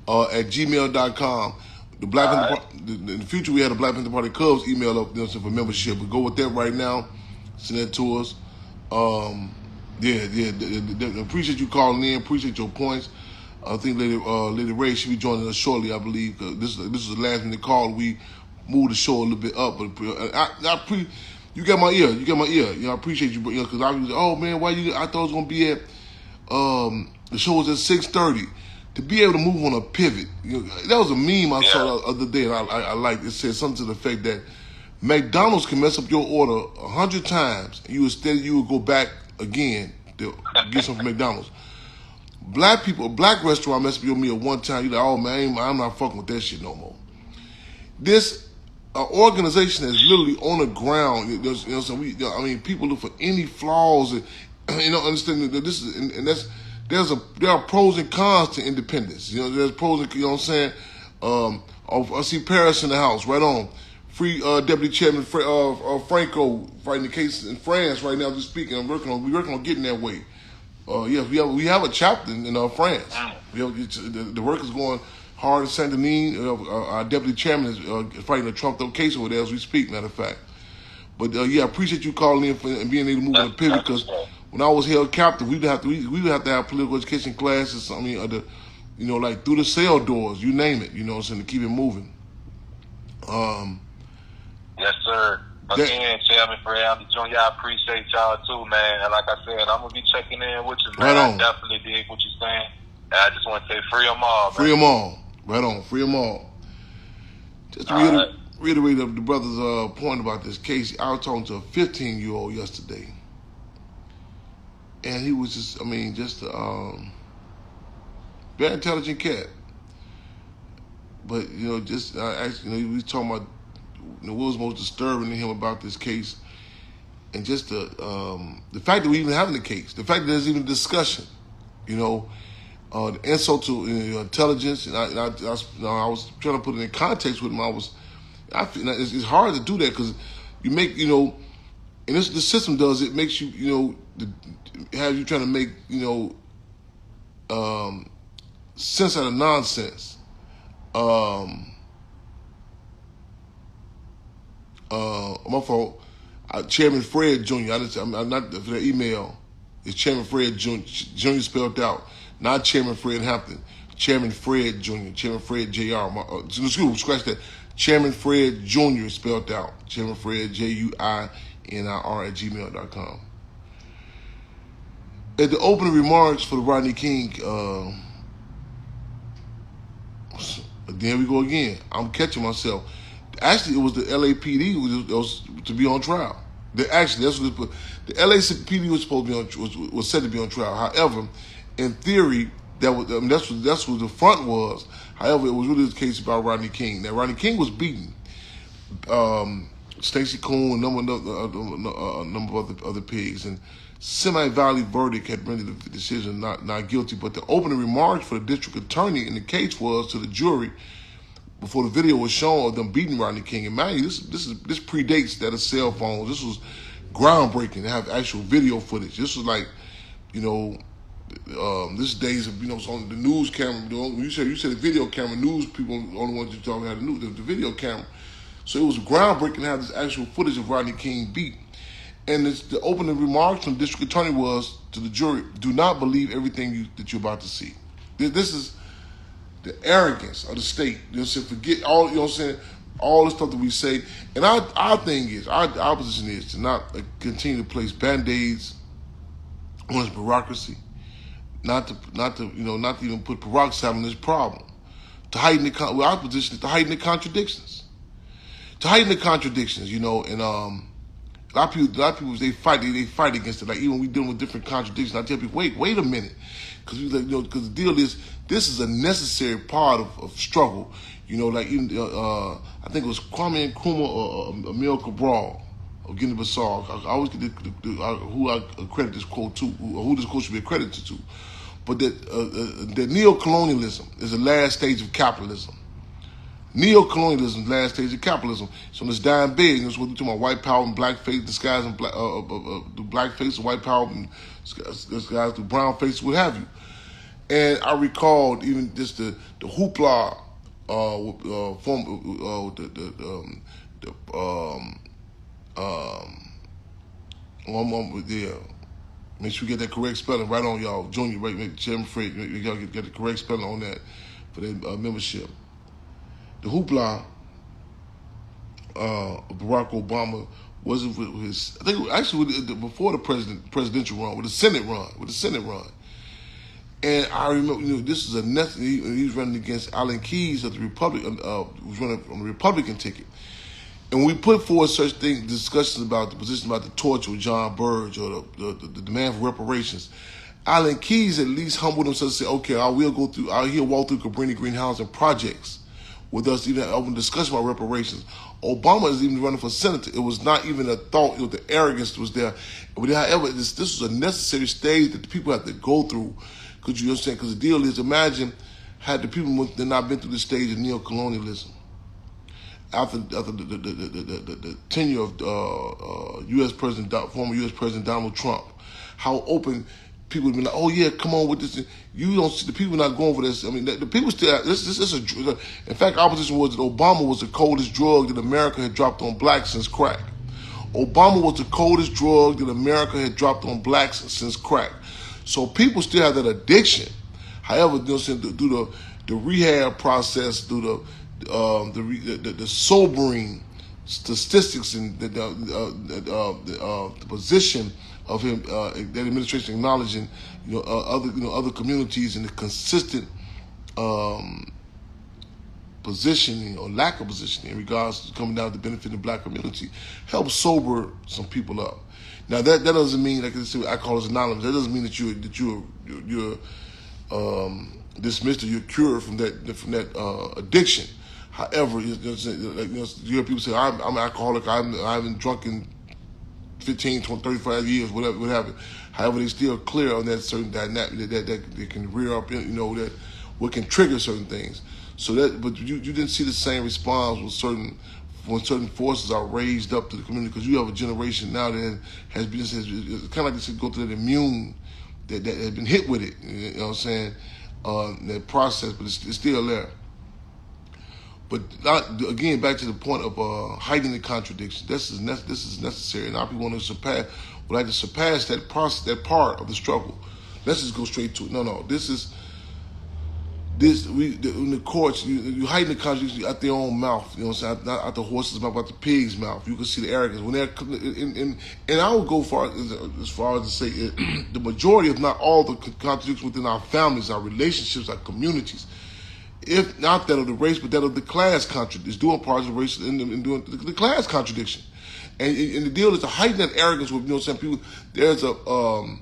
At gmail.com. The Black Panther Party, in the future, we had a Black Panther Party Clubs email up for membership. But go with that right now. Send that to us. Appreciate you calling in. Appreciate your points. I think Lady Ray should be joining us shortly, I believe. This is the last minute call. We moved the show a little bit up. But you got my ear. I appreciate you. Because I was man, why you? I thought it was going to be at, the show was at 6:30. To be able to move on a pivot, that was a meme I saw the other day, and I liked it. It said something to the effect that McDonald's can mess up your order 100 times, and you would go back again to get something from McDonald's. Black restaurant mess up your meal one time, you're like, oh man, I'm not fucking with that shit no more. This organization is literally on the ground. People look for any flaws, and understand that this is, and that's. There are pros and cons to independence. There's pros and, what I'm saying? I see Paris in the house, right on. Free Deputy Chairman Franco fighting the case in France right now, just speaking. We're working on getting that way. Yes, we have a chapter in France. The work is going hard in Saint Denis. Our Deputy Chairman is fighting a trumped up case over there as we speak, matter of fact. But I appreciate you calling in and being able to move on the pivot because when I was held captive, we would have to have political education classes. Like through the cell doors, you name it. To keep it moving. Yes, sir. Again, Chairman Fred Hampton Jr., I appreciate y'all too, man. And like I said, I'm going to be checking in with you, man. Right on. I definitely dig what you're saying. And I just want to say free them all, man. Free them all. Right on. Free them all. Just to reiterate the brother's point about this case, I was talking to a 15-year-old yesterday. And he was just, just a very intelligent cat. But, actually, we was talking about what was most disturbing to him about this case, and just the fact that we're even having the case, the fact that there's even discussion, the insult to intelligence, and I was trying to put it in context with him. I feel it's hard to do that because you make, and this the system does, it makes you, have you trying to make, sense out of nonsense. My fault. Chairman Fred Jr. I'm not for the email. It's Chairman Fred Jr. spelled out, not Chairman Fred Hampton. Chairman Fred Jr. Chairman Fred Jr. Scratch that. Chairman Fred Jr. spelled out. Chairman Fred JUINIR @gmail.com. At the opening remarks for the Rodney King, there we go again. I'm catching myself. Actually, it was the LAPD was to be on trial. Actually, that's what the LAPD was supposed to be on, was said to be on trial. However, in theory, that's what the front was. However, it was really the case about Rodney King. Now, Rodney King was beaten. Stacey Coon, a number of other pigs, and semi-valid verdict had rendered the decision not guilty. But the opening remarks for the district attorney in the case was to the jury before the video was shown of them beating Rodney King. And man, this predates that of cell phones. This was groundbreaking to have actual video footage. This was like, this days of on the news camera. When you said the video camera, news people are the only ones you talking about the video camera. So it was groundbreaking to have this actual footage of Rodney King beat. And the opening remarks from the district attorney was to the jury: do not believe everything that you're about to see. This is the arrogance of the state. Forget all, all the stuff that we say. And our thing is, our position is to not continue to place band-aids on this bureaucracy, not to even put peroxide on this problem. Our position is to heighten the contradictions. And a lot of people they fight against it. Like even when we dealing with different contradictions, I tell people, wait a minute, because because the deal is this is a necessary part of struggle. Like even I think it was Kwame Nkrumah or Emil Cabral of Guinea-Bissau. I always get who I accredit this quote to, or who this quote should be accredited to. But that neo-colonialism is the last stage of capitalism. Neo-colonialism is the last stage of capitalism. So it's dying big. That's what we're talking about: white power and blackface, disguise and the blackface and white power and disguise through brown face, what have you. And I recalled even just the hoopla make sure you get that correct spelling right on, y'all. Junior, right? Chairman Fred, y'all get the correct spelling on that for their membership. The hoopla Barack Obama wasn't with his. I think actually before the presidential run, with the Senate run. And I remember, this is he was running against Alan Keyes of the Republican, was running on the Republican ticket. And we put forward such discussions about the position about the torture with John Burge or the demand for reparations. Alan Keyes at least humbled himself and said, okay, he'll walk through Cabrini Green housing projects with us, even open discussion about reparations. Obama is even running for senator. It was not even a thought. The arrogance was there. But however, this was a necessary stage that the people have to go through. Could you understand? Because the deal is, imagine had the people not been through the stage of neo-colonialism after the tenure of former U.S. President Donald Trump, how open people would be like, oh yeah, come on with this. You don't see the people not going for this. The people still. This is in fact, our position was that Obama was the coldest drug that America had dropped on blacks since crack. Obama was the coldest drug that America had dropped on blacks since crack. So people still have that addiction. However, through the rehab process, through the sobering statistics and the position of him, that administration acknowledging, other communities and the consistent positioning or lack of positioning in regards to coming down to benefit the black community helps sober some people up. Now that doesn't mean, like I call it anonymous. That doesn't mean that you're dismissed or you're cured from that addiction. However, you hear people say, I'm an alcoholic, I haven't drunk in 15, 20, 35 years, whatever. However, they still clear on that certain dynamic that they can rear up, that what can trigger certain things. So but you didn't see the same response when certain forces are raised up to the community, because you have a generation now that has kind of like this go through that immune that has been hit with it. You know what I'm saying? That process, but it's still there. But again, back to the point of hiding the contradiction. This is necessary. Now people would like to surpass that process, that part of the struggle. Let's just go straight to it. No. In the courts, you hide the contradiction out their own mouth. You know what I'm saying? Not out the horse's mouth, out the pig's mouth. You can see the arrogance when they're. And I would go as far as to say the majority, if not all, the contradictions within our families, our relationships, our communities, if not that of the race, but that of the class contradiction, doing parts of race and doing the class contradiction. And the deal is to heighten that arrogance with, people. There's a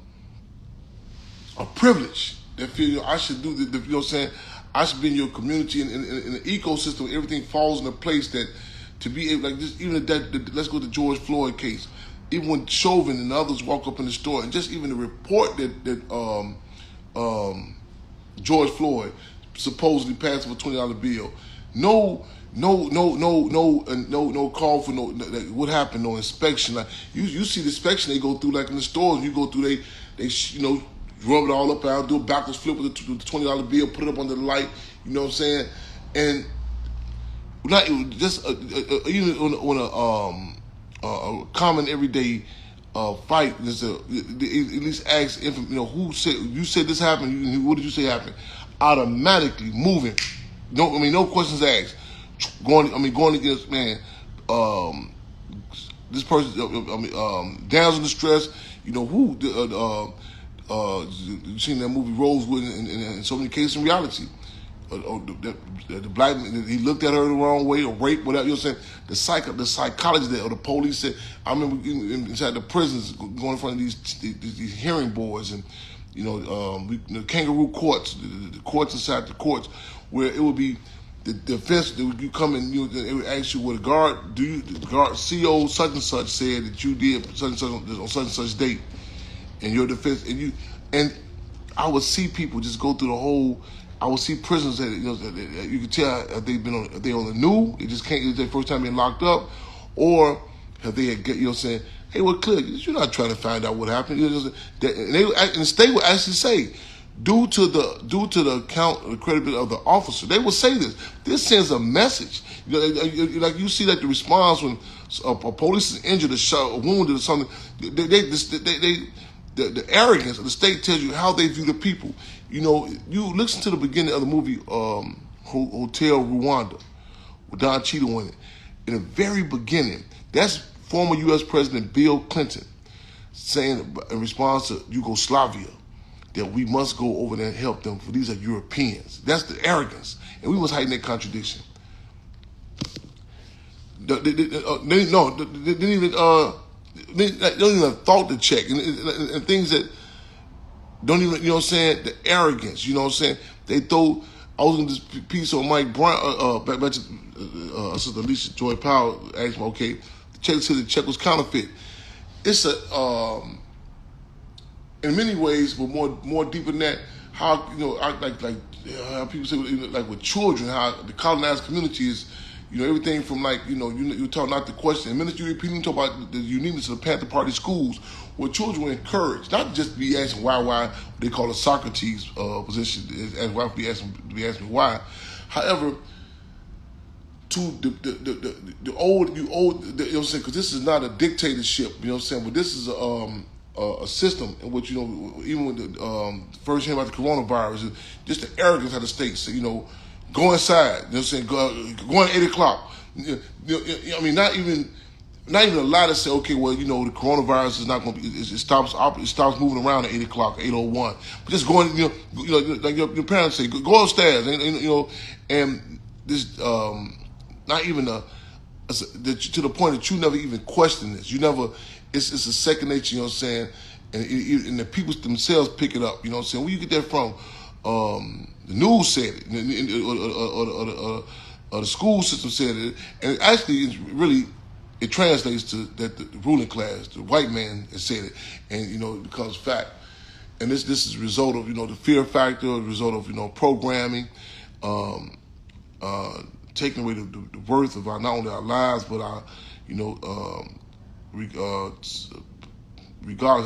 privilege. They feel I should do the, I should be in your community and in an ecosystem. Everything falls into place that to be able, like just even let's go to the George Floyd case. Even when Chauvin and others walk up in the store, and just even the report that George Floyd supposedly passed for a $20 bill, no call for what happened, no inspection. Like you see the inspection they go through, like in the stores. You go through they rub it all up out, do a backwards flip with the $20 bill, put it up under the light. You know what I'm saying? And not just even on a common everyday fight, there's at least ask who said you said this happened. What did you say happened? Automatically moving. No questions asked. Going against this person. Downs in distress. Who? You've seen that movie Rosewood in so many cases in reality. The black man, he looked at her the wrong way, or rape, whatever. You know what I'm saying? The psychology there, or the police said. I remember inside the prisons going in front of these hearing boards and the kangaroo courts, the courts inside the courts, where it would be the defense. You come in, they would ask you, "What guard CO such and such said that you did such and such on such and such date?" And your defense, and I would see people just go through the whole. I would see prisoners that you could tell if they on the new. It just can't. It's their first time being locked up, or have they saying, "Hey, well, clear. You're not trying to find out what happened." And the state would actually say, due to the account, the credibility of the officer, they would say this. This sends a message. Like you see, like the response when a police is injured, or wounded, or something. The arrogance of the state tells you how they view the people. You listen to the beginning of the movie Hotel Rwanda with Don Cheadle in it. In the very beginning, that's former U.S. President Bill Clinton saying in response to Yugoslavia that we must go over there and help them, for these are Europeans. That's the arrogance, and we must heighten that contradiction. They didn't even thought to check and things that don't even, the arrogance, they throw. I was in this piece on Mike Brown, back to Sister Alicia Joy Powell asked me, okay, the check was counterfeit. It's in many ways, but more deeper than that, how, how people say, like with children, how the colonized community is, everything from you talk not the question. And Minister European talk about the uniqueness of the Panther Party schools, where children were encouraged not just to be asking why they call it Socrates position, as why be asking why. However, to the old, because this is not a dictatorship, but this is a system in which even when the first hearing about the coronavirus, just the arrogance of the states, go inside. Go at 8 o'clock. I mean, not even a lie to say, okay, well, the coronavirus is not going to be. It stops moving around at 8:00, 8:01. But just going, like your parents say, go upstairs, and this, not even to the point that you never even question this. You never. It's a second nature. You know what I'm saying? And the people themselves pick it up. You know what I'm saying? Where you get that from? The news said it, or the school system said it, and actually, it's really. It translates to that the ruling class, the white man, has said it, and it becomes fact. And this is a result of the fear factor, a result of programming, taking away the worth of not only our lives but our regardless of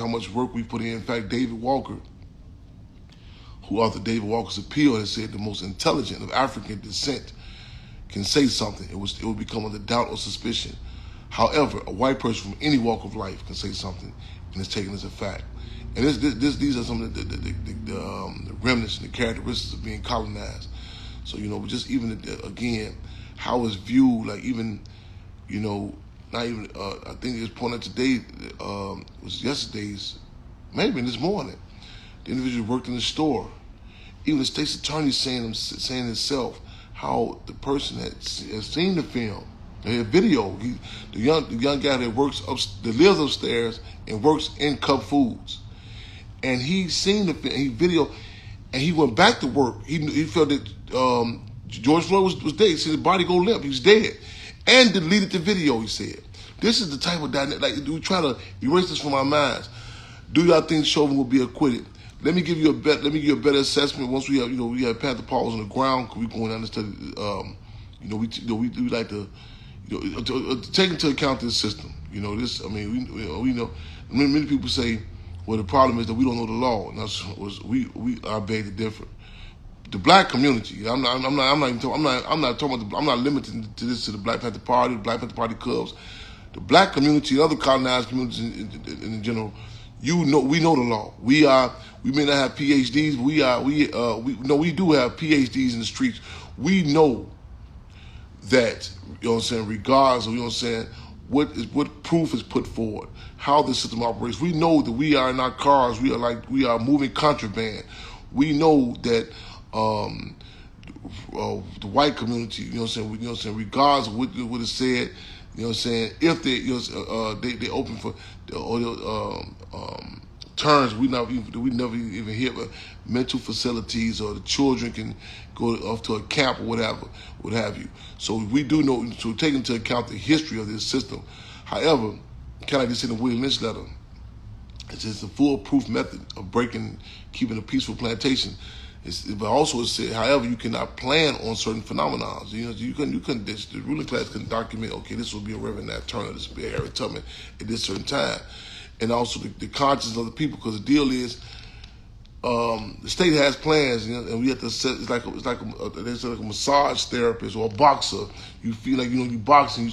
how much work we put in. In fact, David Walker, who authored David Walker's Appeal, has said the most intelligent of African descent can say something. It would become under doubt or suspicion. However, a white person from any walk of life can say something, and it's taken as a fact. And these are some of the remnants and the characteristics of being colonized. So just even again, how it's viewed, like even not even. I think it's pointed out today. Was yesterday's, maybe this morning. The individual worked in the store. Even the state's attorney saying himself how the person has seen the film. A video. The young guy that lives upstairs and works in Cup Foods, and he seen the video, and he went back to work. He felt that George Floyd was dead. He said his body go limp. He was dead, and deleted the video. He said, "This is the type of dynamic. Like we try to erase this from our minds. Do y'all think Chauvin will be acquitted? Let me give you a better assessment. Once we have Panther paws on the ground, we going down and study. We like to." Take into account this system. We know. Many people say, well, the problem is that we don't know the law, and we are beg to differ. The black community. I'm not limiting to this to the Black Panther Party, the Black Panther Party Cubs. The black community, other colonized communities in general. We know the law. We may not have PhDs, but we do have PhDs in the streets. We know that, regardless of, what proof is put forward, how the system operates. We know that we are in our cars, we are moving contraband. We know that the white community, regardless of what is said, if they open for terms we never even hear, but mental facilities, or the children can go off to a camp or what have you. So we do know, so take into account the history of this system. However, kind of like this in the William Lynch letter, it's just a foolproof method of keeping a peaceful plantation. But also it said, however, you cannot plan on certain phenomena. You couldn't. The ruling class can document, okay, this will be a Reverend Nat Turner, this will be a Harriet Tubman at this certain time. And also the conscience of the people, because the deal is, the state has plans, and we have to set. It's like a massage therapist or a boxer. You feel like you boxing.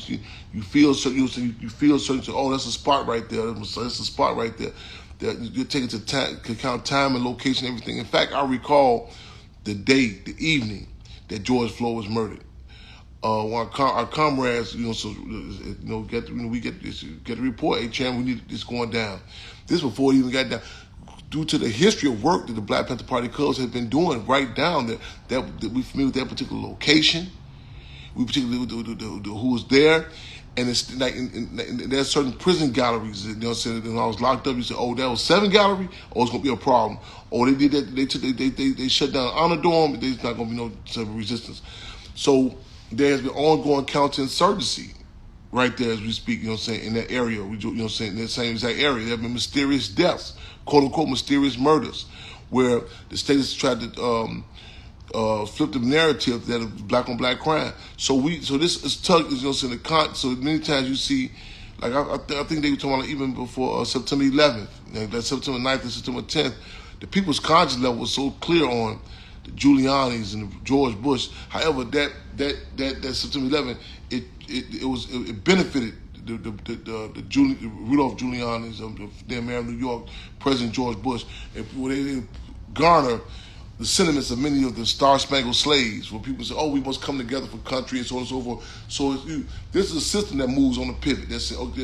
You feel certain. You feel certain. Oh, that's a spot right there. That's a spot right there. That you're taking to account time and location, everything. In fact, I recall the evening that George Floyd was murdered. Our comrades, we get the report. Hey, Chairman, we need this going down. This before it even got down. Due to the history of work that the Black Panther Party Cubs have been doing, right down there, that we familiar with that particular location. We particularly who was there, and it's like there's certain prison galleries. When I was locked up, you said, "Oh, that was 7 gallery. Oh, it's gonna be a problem." Oh, they did that. They shut down Honor Dorm. There's not gonna be no civil resistance. So there has been ongoing counterinsurgency right there as we speak. In that area, in that same exact area, there have been mysterious deaths, quote unquote mysterious murders, where the state has tried to flip the narrative that of black on black crime. So this is tugged, so many times you see, like I think they were talking about even before September 11th, that September 9th and September 10th, the people's conscience level was so clear on the Giuliani's and the George Bush. However, that September 11th, it benefited the Rudolph Giuliani's of the mayor of New York, President George Bush, and they garner the sentiments of many of the Star-Spangled Slaves, where people say, "Oh, we must come together for country," and so on and so forth. So this is a system that moves on the pivot. That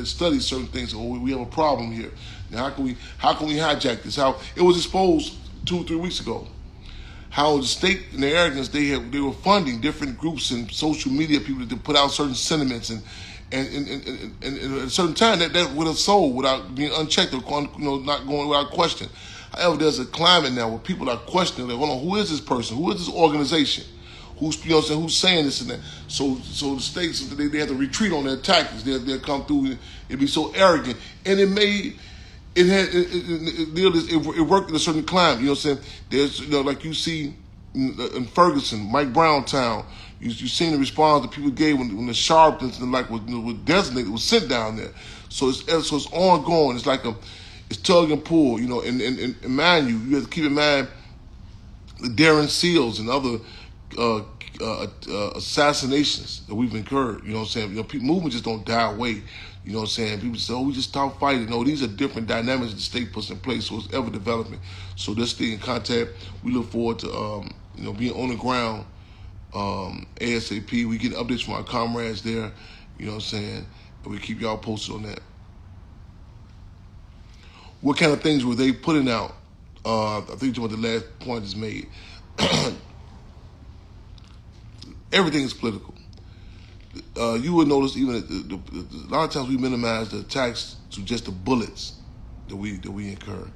studies certain things. Oh, we have a problem here. Now, how can we hijack this? How it was exposed 2 or 3 weeks ago. How the state, in their arrogance, they were funding different groups and social media people to put out certain sentiments, and at a certain time that would have sold without being unchecked or not going without question. However, there's a climate now where people are questioning, like, hold on, who is this person? Who is this organization? Who's who's saying this and that? So the states, they have to retreat on their tactics. They'll come through and be so arrogant, and it worked in a certain climate. You know what I'm saying? There's like you see in Ferguson, Mike Browntown. You seen the response that people gave when the Sharptons and was designated, was sent down there. So it's ongoing. It's like it's tug and pull, and mind you have to keep in mind the Darren Seals and other assassinations that we've incurred. You know what I'm saying? Movements just don't die away. You know what I'm saying? People say, "Oh, we just stop fighting." No, these are different dynamics that the state puts in place, so it's ever developing. So let's stay in contact. We look forward to being on the ground ASAP. We get updates from our comrades there. You know what I'm saying? And we keep y'all posted on that. What kind of things were they putting out? I think what the last point is made. Everything is political. You would notice even a lot of times we minimize the attacks to just the bullets that we incur.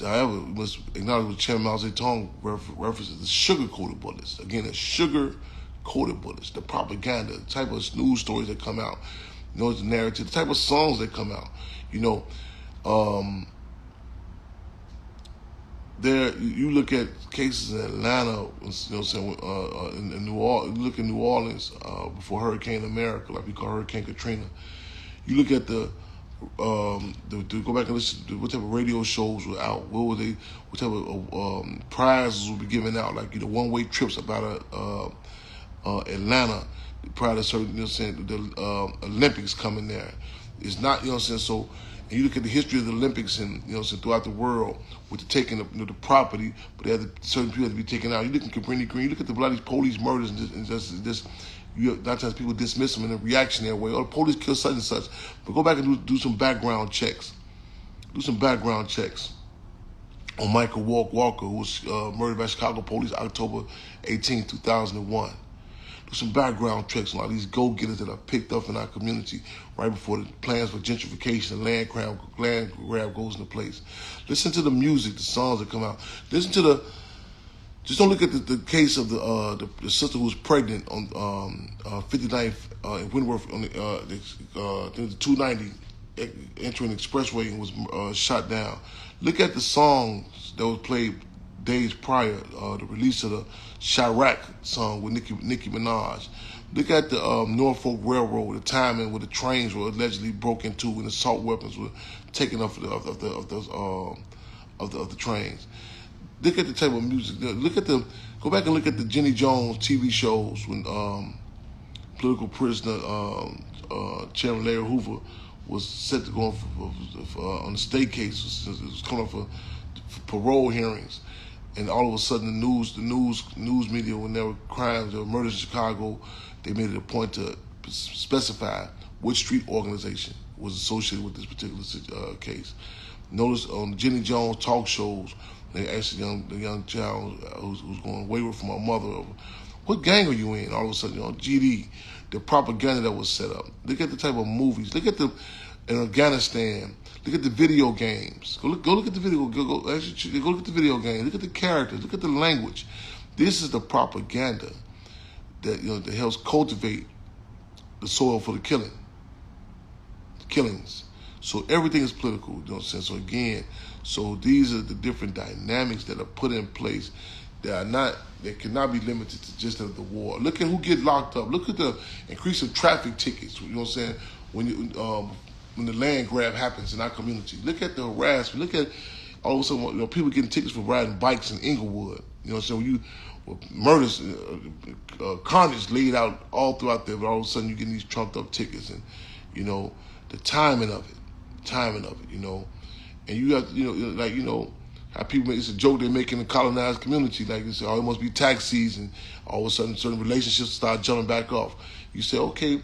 However, we must acknowledge what Chairman Mao Zedong references the sugar-coated bullets. Again, the sugar-coated bullets, the propaganda, the type of news stories that come out, the narrative, the type of songs that come out. There, you look at cases in Atlanta, in New Orleans. You look in New Orleans before Hurricane America, like we call Hurricane Katrina. You look at to go back and listen to what type of radio shows were out. What type of prizes would be given out? Like one-way trips about Atlanta prior to certain, the Olympics coming there. It's not, So. And you look at the history of the Olympics and throughout the world with the taking of the property, but they had certain people had to be taken out. You look at Cabrini Green, you look at the bloody police murders and just a lot of times people dismiss them in a reactionary way. Oh, the police killed such and such. But go back and do some background checks. Do some background checks on Michael Walker, who was murdered by Chicago police October 18, 2001. Do some background checks on all these go-getters that are picked up in our community right before the plans for gentrification and land grab goes into place. Listen to the music, the songs that come out. Listen to just don't look at the case of the sister who was pregnant on 59th in Wentworth on the 290 entering the expressway and was shot down. Look at the songs that was played days prior, the release of the Chirac song with Nicki Minaj. Look at the Norfolk Railroad, the timing where the trains were allegedly broken into and assault weapons were taken off of the trains. Look at the type of music. Go back and look at the Jenny Jones TV shows when political prisoner Chairman Larry Hoover was set to go on the state case. It was coming up for parole hearings. And all of a sudden, the news media, when there were crimes or murders in Chicago, they made it a point to specify which street organization was associated with this particular case. Notice on Jenny Jones talk shows, they asked the young child who's going wayward from her mother, what gang are you in? All of a sudden, GD, the propaganda that was set up. Look at the type of movies. Look at in Afghanistan. Look at the video games. Go look at the video. Go look at the video games. Look at the characters. Look at the language. This is the propaganda that that helps cultivate the soil for the killings. So everything is political. You know what I'm saying? So these are the different dynamics that are put in place that cannot be limited to just the war. Look at who get locked up. Look at the increase of traffic tickets. You know what I'm saying? When the land grab happens in our community. Look at the harassment. Look at all of a sudden people getting tickets for riding bikes in Inglewood. You know what I'm saying? Murders, carnage laid out all throughout there, but all of a sudden you're getting these trumped up tickets and, the timing of it, and you have, How people it's a joke they make in the colonized community, like they say, oh, it must be tax season. All of a sudden, certain relationships start jumping back off. You say, okay,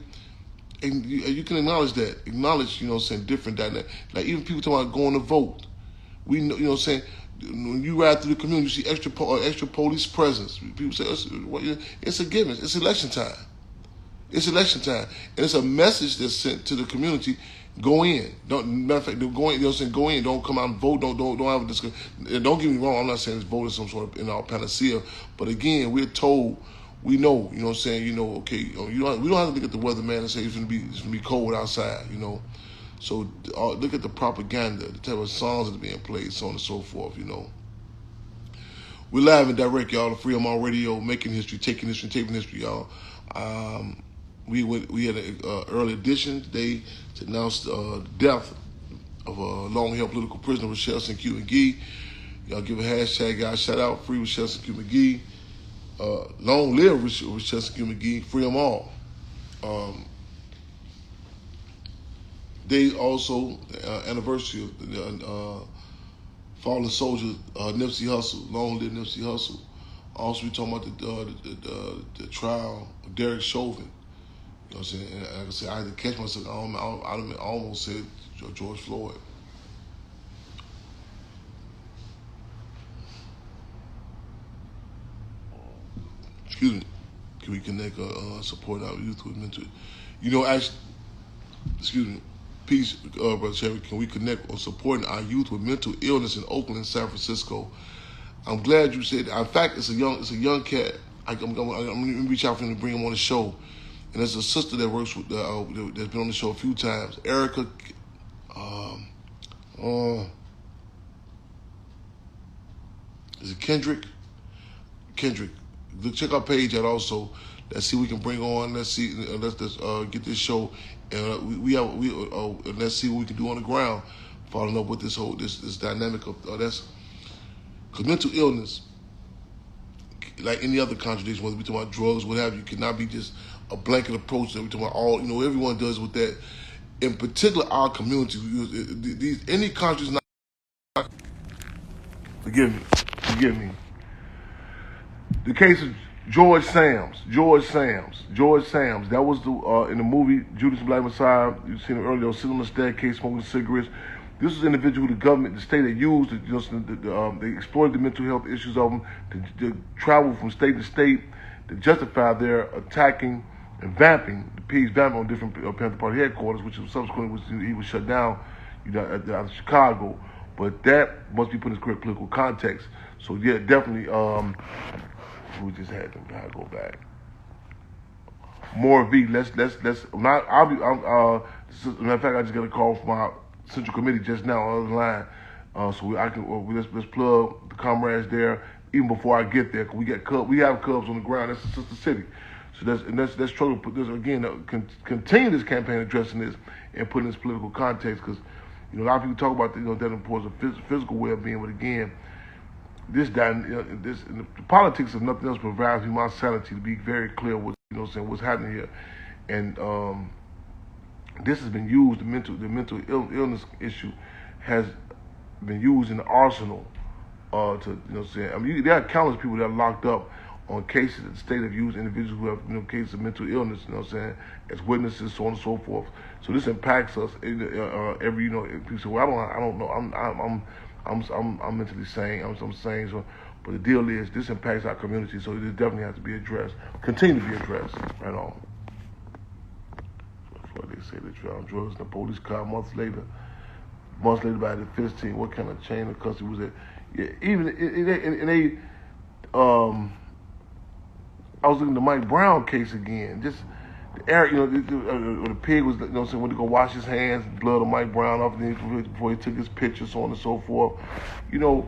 and you can acknowledge that. Acknowledge, different dynamic. Like even people talking about going to vote. We know, when you ride through the community, you see extra police presence. People say, it's a given. It's election time. It's election time. And it's a message that's sent to the community. Go in. Matter of fact, go in. Go in. Don't come out and vote. Don't have a discussion. Don't get me wrong. I'm not saying this vote is some sort of panacea. But again, we're told, we know. Okay. We don't have to look at the weatherman and say it's gonna be cold outside. So look at the propaganda, the type of songs that are being played, so on and so forth. We're live and direct, y'all. The Freedom on Radio, making history, taking history, taping history, y'all. We had an early edition today to announce the death of a long-held political prisoner, Rochelle St. Q. McGee. Y'all give a hashtag, guys, shout out, free Rochelle St. Q. McGee. Long live Rochelle St. Q. McGee, free them all. They also, anniversary of the fallen soldier, Nipsey Hussle, long live Nipsey Hussle. Also, we talking about the trial of Derek Chauvin. You know what I'm saying? And like I said, I had to catch myself. I almost said George Floyd. Excuse me. Can we connect support our youth with mental? Actually, excuse me. Peace, Brother Chairman. Can we connect on supporting our youth with mental illness in Oakland and San Francisco? I'm glad you said that. In fact, it's a young cat. I'm gonna reach out for him to bring him on the show. And there's a sister that works with that's been on the show a few times. Erica. Is it Kendrick? Kendrick. Check our page out also. Let's see what we can bring on. Let's see. Let's get this show. And let's see what we can do on the ground. Following up with this dynamic of that's because mental illness, like any other contradiction, whether we talk about drugs, what have you, cannot be just a blanket approach that we talk about all. Everyone does with that. In particular, our community, any contradiction. Forgive me. The case of George Sams. That was the in the movie Judas and the Black Messiah. You've seen it earlier. Sitting on the staircase smoking cigarettes. This was an individual the government, the state, had used. They exploited the mental health issues of them to travel from state to state to justify their attacking and vamping the pigs, vamping on different Panther Party headquarters, which was subsequently he was shut down, out of Chicago. But that must be put in its correct political context. So yeah, definitely. We just had them. I go back. More V. Let's. Not. I'll be. As a matter of fact, I just got a call from our Central Committee just now on the line. So let's plug the comrades there even before I get there. Cause we have Cubs on the ground. That's the sister city. So let's try to put this again. Continue this campaign addressing this and putting this political context because a lot of people talk about that importance of physical well-being, but again. The politics of nothing else provides me my sanity to be very clear with what's happening here, and this has been used. The mental illness issue has been used in the arsenal there are countless people that are locked up on cases that the state have used individuals who have cases of mental illness. As witnesses, so on and so forth. So this impacts us every. People say, well, I don't know. I'm mentally sane. I'm sane. So, but the deal is, this impacts our community, so it definitely has to be addressed. Continue to be addressed. Right on. Before they say they found drugs in the police car months later by the 15. What kind of chain of custody was it? Yeah, even they. I was looking at the Mike Brown case again. Just Eric, the pig was, went to go wash his hands, blood of Mike Brown off before he took his picture, so on and so forth. And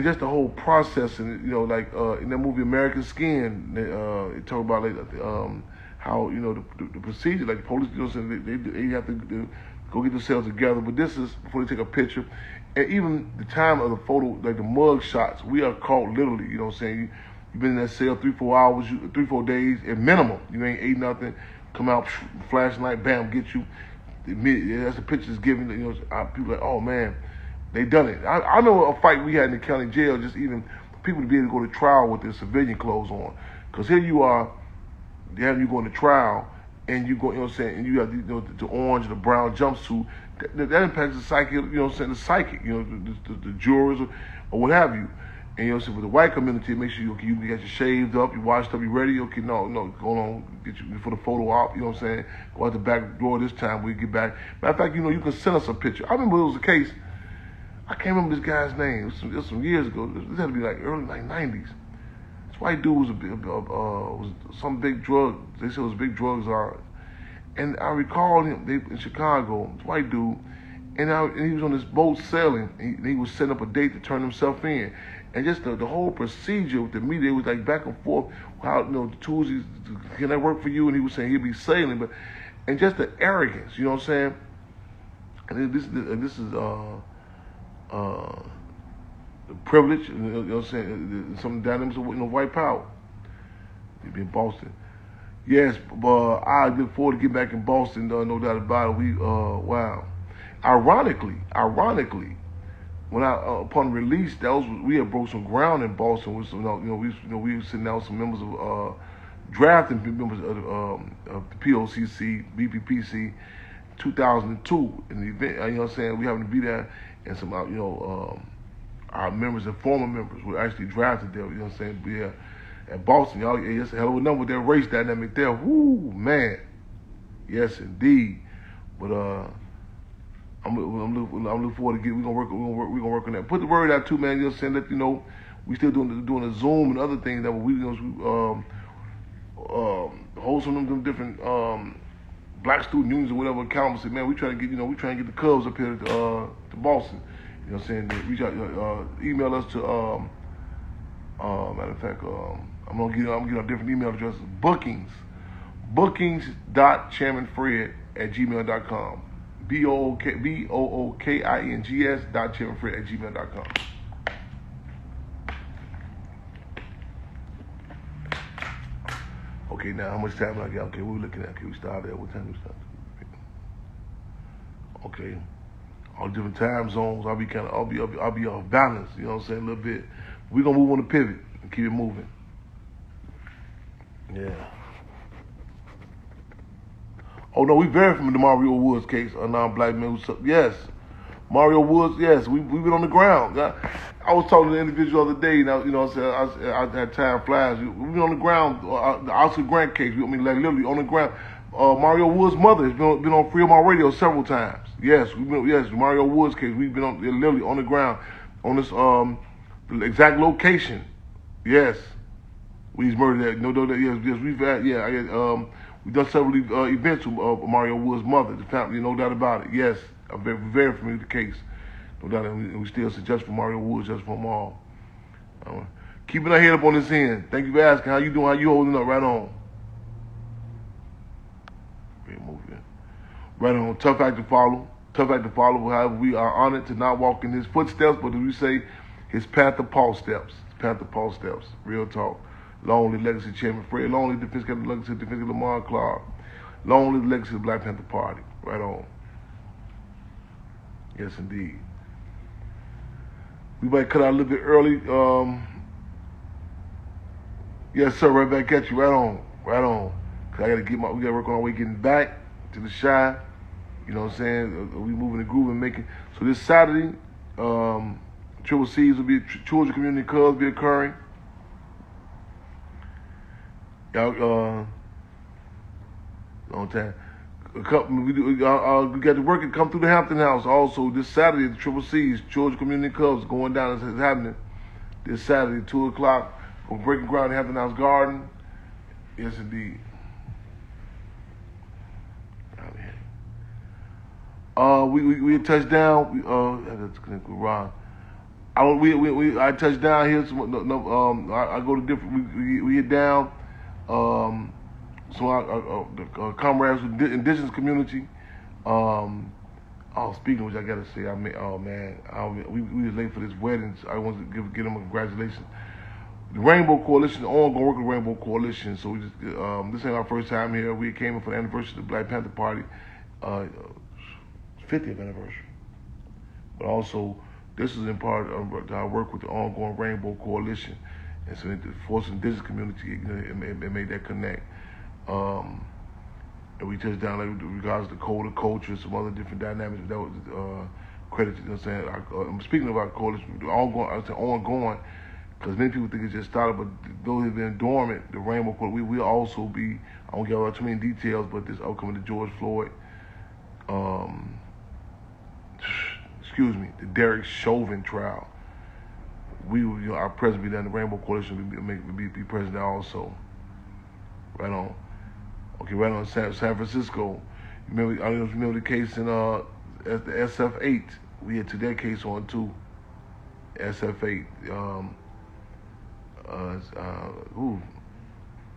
just the whole process, and like in that movie American Skin, they talk about how the procedure, like the police, they have to go get themselves together. But this is before they take a picture, and even the time of the photo, like the mug shots, we are caught literally. You've been in that cell 3-4 hours, 3-4 days at minimum. You ain't ate nothing. Come out, flashlight, bam, get you. That's the pictures given. People like, oh man. They done it. I remember a fight we had in the county jail, just even people to be able to go to trial with their civilian clothes on. Because here you are, they have you going to trial, and you go, you know what I'm saying, and you have the orange and the brown jumpsuit. That impacts the psyche, you know what I'm saying, the psychic, you know, the jurors or what have you. And you know what I'm saying, with the white community, make sure you got your shaved up, you washed up, you ready. Okay, no, go on, get you for the photo op. You know what I'm saying? Go out the back door this time. We get back. Matter of fact, you know, you can send us a picture. I remember it was a case. I can't remember this guy's name. It was some years ago. This had to be like early 90s. This white dude was some big drug. They said it was big drugs are. And I recall him in Chicago. This white dude, and he was on this boat sailing. And he was setting up a date to turn himself in. And just the whole procedure with the media was like back and forth. How, you know, the tools, can that work for you? And he was saying he'd be sailing, and just the arrogance, you know what I'm saying? And this is the privilege, you know what I'm saying? Some dynamics of, you know, white power. He'd be in Boston. Yes, but I look forward to getting back in Boston. No doubt about it. Wow. Ironically. When upon release, we had broke some ground in Boston. With some, we were sitting down with some members of drafting members of the POCC, BPPC, 2002. In the event, you know what I'm saying, we happened to be there, and some, our members and former members were actually drafted there. You know what I'm saying? Be at Boston, y'all. It's a hell of a number with that race dynamic there. Whoo, man. Yes, indeed. But I'm looking forward to we're gonna work on that. Put the word out too, man. You know what I'm saying? Let you know we still doing a Zoom and other things that we hold some of them different black student unions or whatever accounts. Man, we trying to get the Cubs up here to Boston. You know what I'm saying? Reach out, email us to matter of fact, I'm gonna get a different email address. bookings.chairmanfred@gmail.com. bookings.chairmanfred@gmail.com. Okay, now how much time I got? Okay, what we looking at? Okay, we started at what time we started? Okay, all different time zones. I'll be off balance. You know what I'm saying? A little bit. We're gonna move on the pivot and keep it moving. Yeah. Oh no, we very from the Mario Woods case, a non-black man. Yes, Mario Woods. Yes, we've been on the ground. I was talking to an individual the other day. Now, you know, I had time flies. We've been on the ground. The Oscar Grant case. Like literally on the ground. Mario Woods' mother has been on Free My Radio several times. Yes, Mario Woods case. We've been literally on the ground on this the exact location. Yes, we've murdered that. No, yes, we've had. Yeah, we've done several events with Mario Woods' mother, the family, no doubt about it. Yes, I'm very familiar with the case. No doubt, and we still suggest for Mario Woods, just for them all. Keeping our head up on this end. Thank you for asking. How you doing? How you holding up? Right on. Great movie. Right on. Tough act to follow. However, we are honored to not walk in his footsteps, but as we say, his Panther Paw steps. Real talk. Long live legacy Chairman Fred. Long live defense of Lamar Clark. Long live the legacy of the Black Panther Party. Right on. Yes, indeed. We might cut out a little bit early. Yes, sir. Right back at you. Right on. Cause we gotta work on our way getting back to the Shy. You know what I'm saying? We moving the groove and making. So this Saturday, Triple C's will be Children Community Clubs be occurring. Y'all, long time. We got to work and come through the Hampton House. Also this Saturday, the Triple C's Children Community Clubs going down. It's happening this Saturday, 2:00. We're breaking ground in Hampton House Garden. Yes, indeed. We touched down. That's connect with Ron. I touched down here. I go to different. We hit down. So our comrades with the indigenous community. Speaking of which, I gotta say, we was late for this wedding. So I want to give them a congratulations. The Rainbow Coalition, ongoing work with the Rainbow Coalition. So we just this ain't our first time here. We came in for the anniversary of the Black Panther Party, 50th anniversary. But also This is in part of our work with the ongoing Rainbow Coalition, and so the Force Indigenous community it made that connect. And we touched down like, with regards to code of culture, some other different dynamics that was credited. You know what I'm saying? Speaking of our coalition, ongoing, because many people think it just started, but those who've been dormant, the Rainbow Coalition, we also be. I won't give out too many details, but this upcoming the George Floyd, the Derek Chauvin trial. We, our president be down the Rainbow Coalition, be president also. Right on. Okay, right on San Francisco. I don't know if you remember the case in the SF8. We had took that case on too. SF8.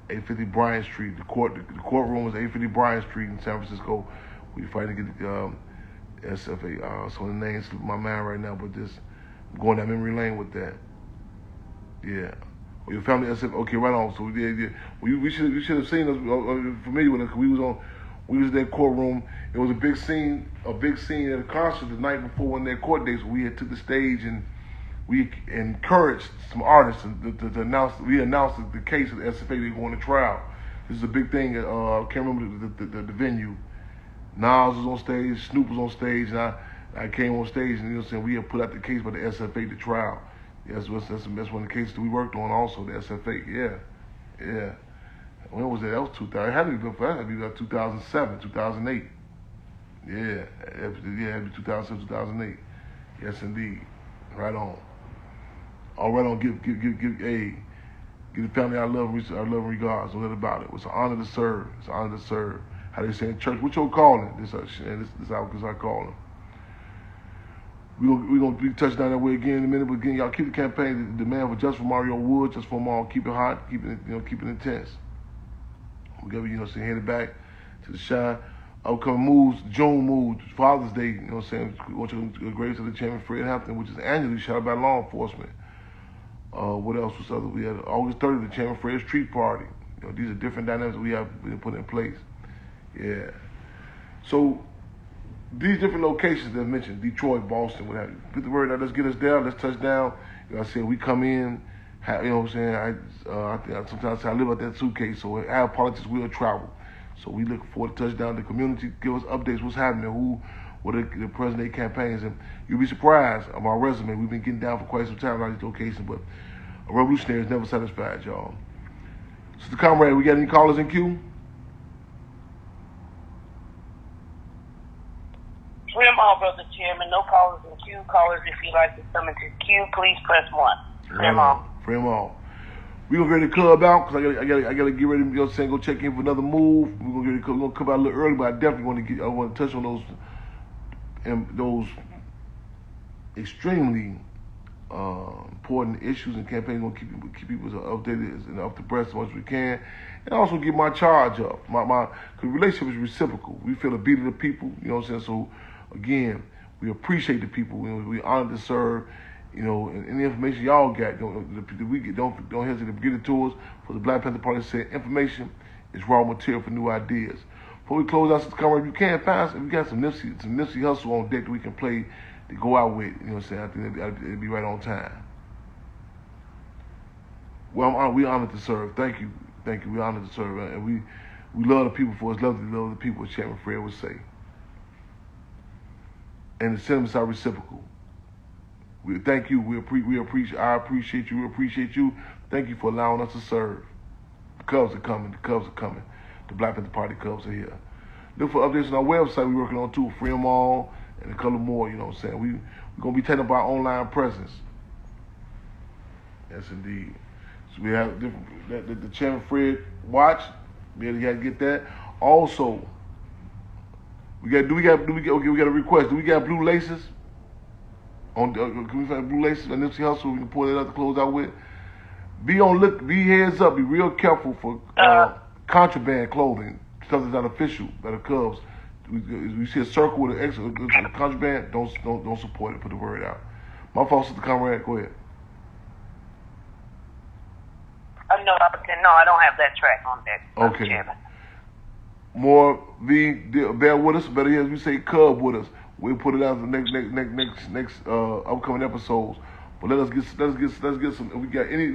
850 Bryant Street. The courtroom was 850 Bryant Street in San Francisco. We fighting to get SF8. So the names slip my mind right now, but just going down memory lane with that. Yeah. Well, your family SF. Okay, right on. So we should have seen us familiar with it. Cause we was in that courtroom. It was a big scene at a concert the night before one of their court dates. We had took the stage and we encouraged some artists to announce. We announced the case of the SFA. They were going to trial. This is a big thing. I can't remember the venue. Nas was on stage. Snoop was on stage, and I came on stage, and you know what I'm saying, we had put out the case by the SFA to trial. That's one of the cases that we worked on also, the SFA. Yeah. When was that? That was 2000. It had to be before. That had to be about 2007, 2008. Yeah, it had to be 2007, 2008. Yes, indeed. Right on. All right on. Give the family our love and regards. Don't let about it. It's an honor to serve. It's an honor to serve. How they say in church, what your calling? This how I call them. We're gonna be touching down that way again in a minute, but again, y'all keep the campaign, the demand for just for Mario Wood, just for them all, keep it hot, keep it intense. We're gonna headed back to the shine. Upcoming moves, June moves, Father's Day, you know what I'm saying? We want you to grace of the Chairman Fred Hampton, which is annually shouted by law enforcement. What else was other? We had August 30th, the Chairman Fred Street Party. You know, these are different dynamics that we have put in place. Yeah. So these different locations that I mentioned, Detroit, Boston, what have you. Put the word out, let's get us there, let's touch down. You know what I said, we come in, you know what I'm saying, I sometimes I live out that suitcase, so our politics will travel. So we look forward to touch down the community, give us updates, what's happening, what are the present-day campaigns, and you'll be surprised of our resume. We've been getting down for quite some time on these locations, but a revolutionary is never satisfied, y'all. Sister Comrade, we got any callers in queue? Free them all, Brother Chairman. No callers in queue. Callers, if you'd like to come into queue, please press 1. Free them all. Free them all. We're going to get the club out because I got to get ready, you know what I'm saying, go check in for another move. We're going to come out a little early, but I definitely want to touch on those extremely important issues and campaigns. We're going to keep people updated and up to breath as much as we can. And also get my charge up. Cause relationship is reciprocal. We feel the beat of the people, you know what I'm saying? So, again, we appreciate the people. We honored to serve. You know, and any information y'all got, don't hesitate to get it to us. For the Black Panther Party said, information is raw material for new ideas. Before we close out, Sister Comrade, if you can find us, if you got some Nipsey Hustle on deck that we can play to go out with, you know what I'm saying? I think it'd be right on time. Well, we honored to serve. Thank you. We honored to serve, and we love the people for us. Love the people, as Chairman Fred would say. And the sentiments are reciprocal. We thank you. I appreciate you. We appreciate you. Thank you for allowing us to serve. The Cubs are coming. The Black Panther Party Cubs are here. Look for updates on our website. We're working on too. Free them all and a couple more. You know what I'm saying? We're gonna be taking up our online presence. Yes, indeed. So we have the Chairman Fred watch. We got to get that. Also, we got a request. Do we got blue laces? Can we find blue laces on Nipsey Hustle? We can pull that up to close out with. Be heads up. Be real careful for contraband clothing. Stuff that's not official. That are Cubs. We see a circle with an X, contraband. Don't support it. Put the word out. My fault, Sister Comrade. Go ahead. No, I don't have that track on deck. Okay. Chairman. More bear with us. Better yet, we say Cub with us. We'll put it out for next upcoming episodes. But let's get some. We got any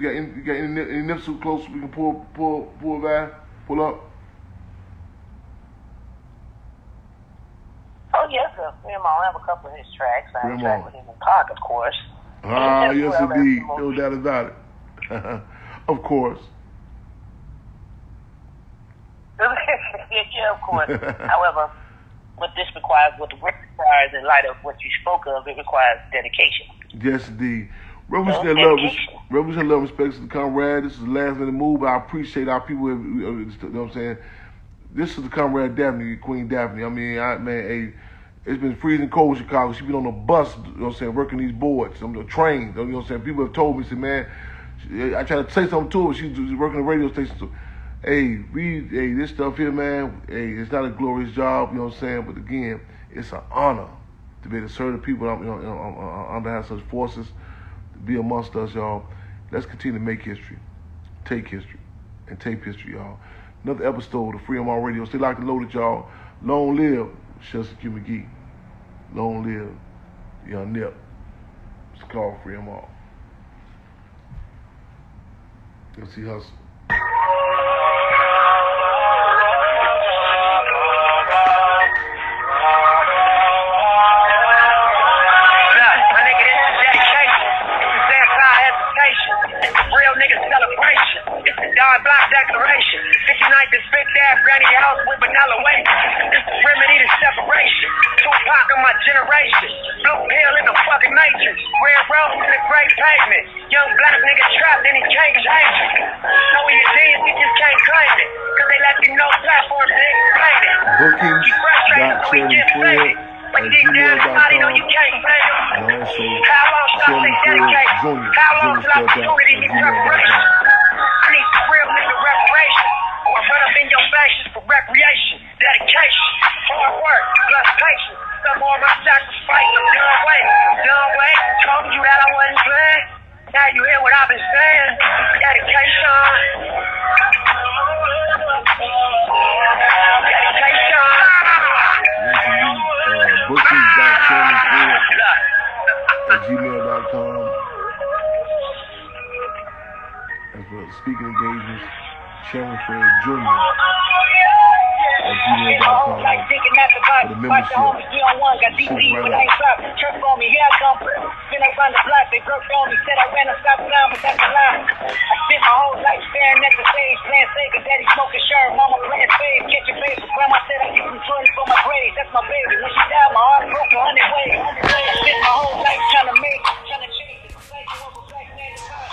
nips too close we can pull up. Oh, yes, sir. I have a couple of his tracks. I have a track with him in Park, of course. Ah, yes, indeed. No doubt about it. Of course. Yeah, of course. However, what the work requires in light of what you spoke of, it requires dedication. Yes, indeed. Revolutionary love, respect to the comrade. This is the last minute move. I appreciate our people. You know what I'm saying? This is the comrade Daphne, Queen Daphne. I mean, it's been freezing cold in Chicago. She's been on the bus, you know what I'm saying, working these boards, on the trains. You know what I'm saying? People have told me, said, man, I tried to say something to her. She's working the radio station. So, hey, this stuff here, man, it's not a glorious job, you know what I'm saying? But again, it's an honor to be able to serve the people under such forces, to be amongst us, y'all. Let's continue to make history, take history, and tape history, y'all. Another episode of Free on Radio. Stay locked and loaded, y'all. Long live Chester Q. McGee. Long live Young Nip. It's called Free on. Let's see hustle. Block declaration. 59th and 5th Ave, granny house with vanilla wafers. This is remedy to separation. Tupac of my generation. Blue pill in the fucking matrix. Red rose in the gray pavement. Young black nigga trapped and he can't change it. Know he a genius, he just can't claim it. Cause they let him know platforms to explain it. He frustrated so he gets faded. But deep down inside, he know you can't play him. How long should I stay dedicated? How long till opportunity be preparation? I need some real nigga reparation. Or I run up in your faces for recreation, dedication, hard work, plus patience. Some more of my sacrifice, I'm done waiting. Told you that I wasn't playing. Now you hear what I've been saying. Dedication. Bookings.chairmanfred@gmail.com. As for speaking engagements, Chairman Fred Jr. @gmail.com. For the membership. Got these when I stop. Trip on me, here I come. Then I run the block, they broke on me. Said I ran a stop sign, but that's a lie. I spent my whole life staring at the stage, playing Sega, daddy smoking shirt, mama playing spades, catching babies. Grandma said I get some 20 for my grades. That's my baby. When she died, my heart broke 100 ways. I spent my whole life trying to make it, trying to change it. Like you over black man to ride.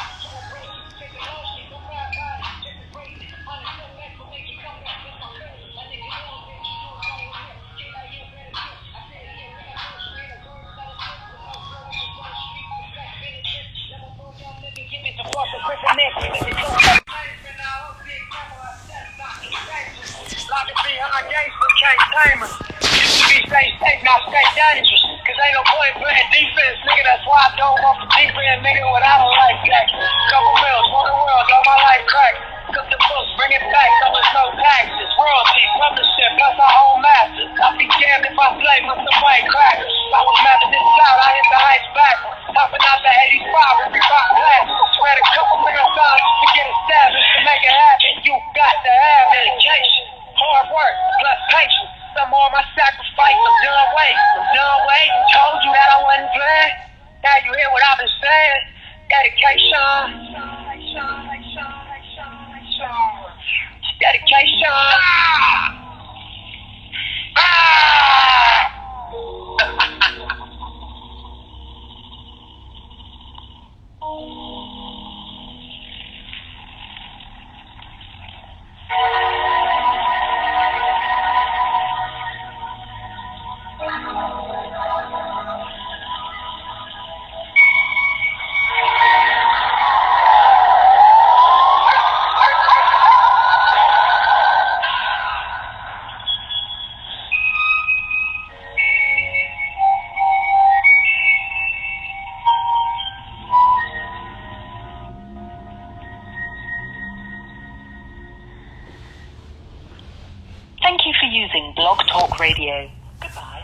Cause ain't no point playing defense, nigga. That's why I don't want the deep end, nigga, without a life jacket. Couple meals, for the world, all my life crack. Cook the books, bring it back, so there's no taxes. Royalties, publishing, plus I own masters. I'll be jammed if I play with some white crackers. I was mapping this out, I hit the heights backwards. Hopping out the 85 with 35 classes. Spread a couple million times to get established. To make it happen, you got to have dedication. Hard work, plus patience. Some more of my sacrifice, I'm done waiting. Told you that I wasn't playing. Now you hear what I've been saying. Dedication. Thank you for using Blog Talk Radio. Goodbye.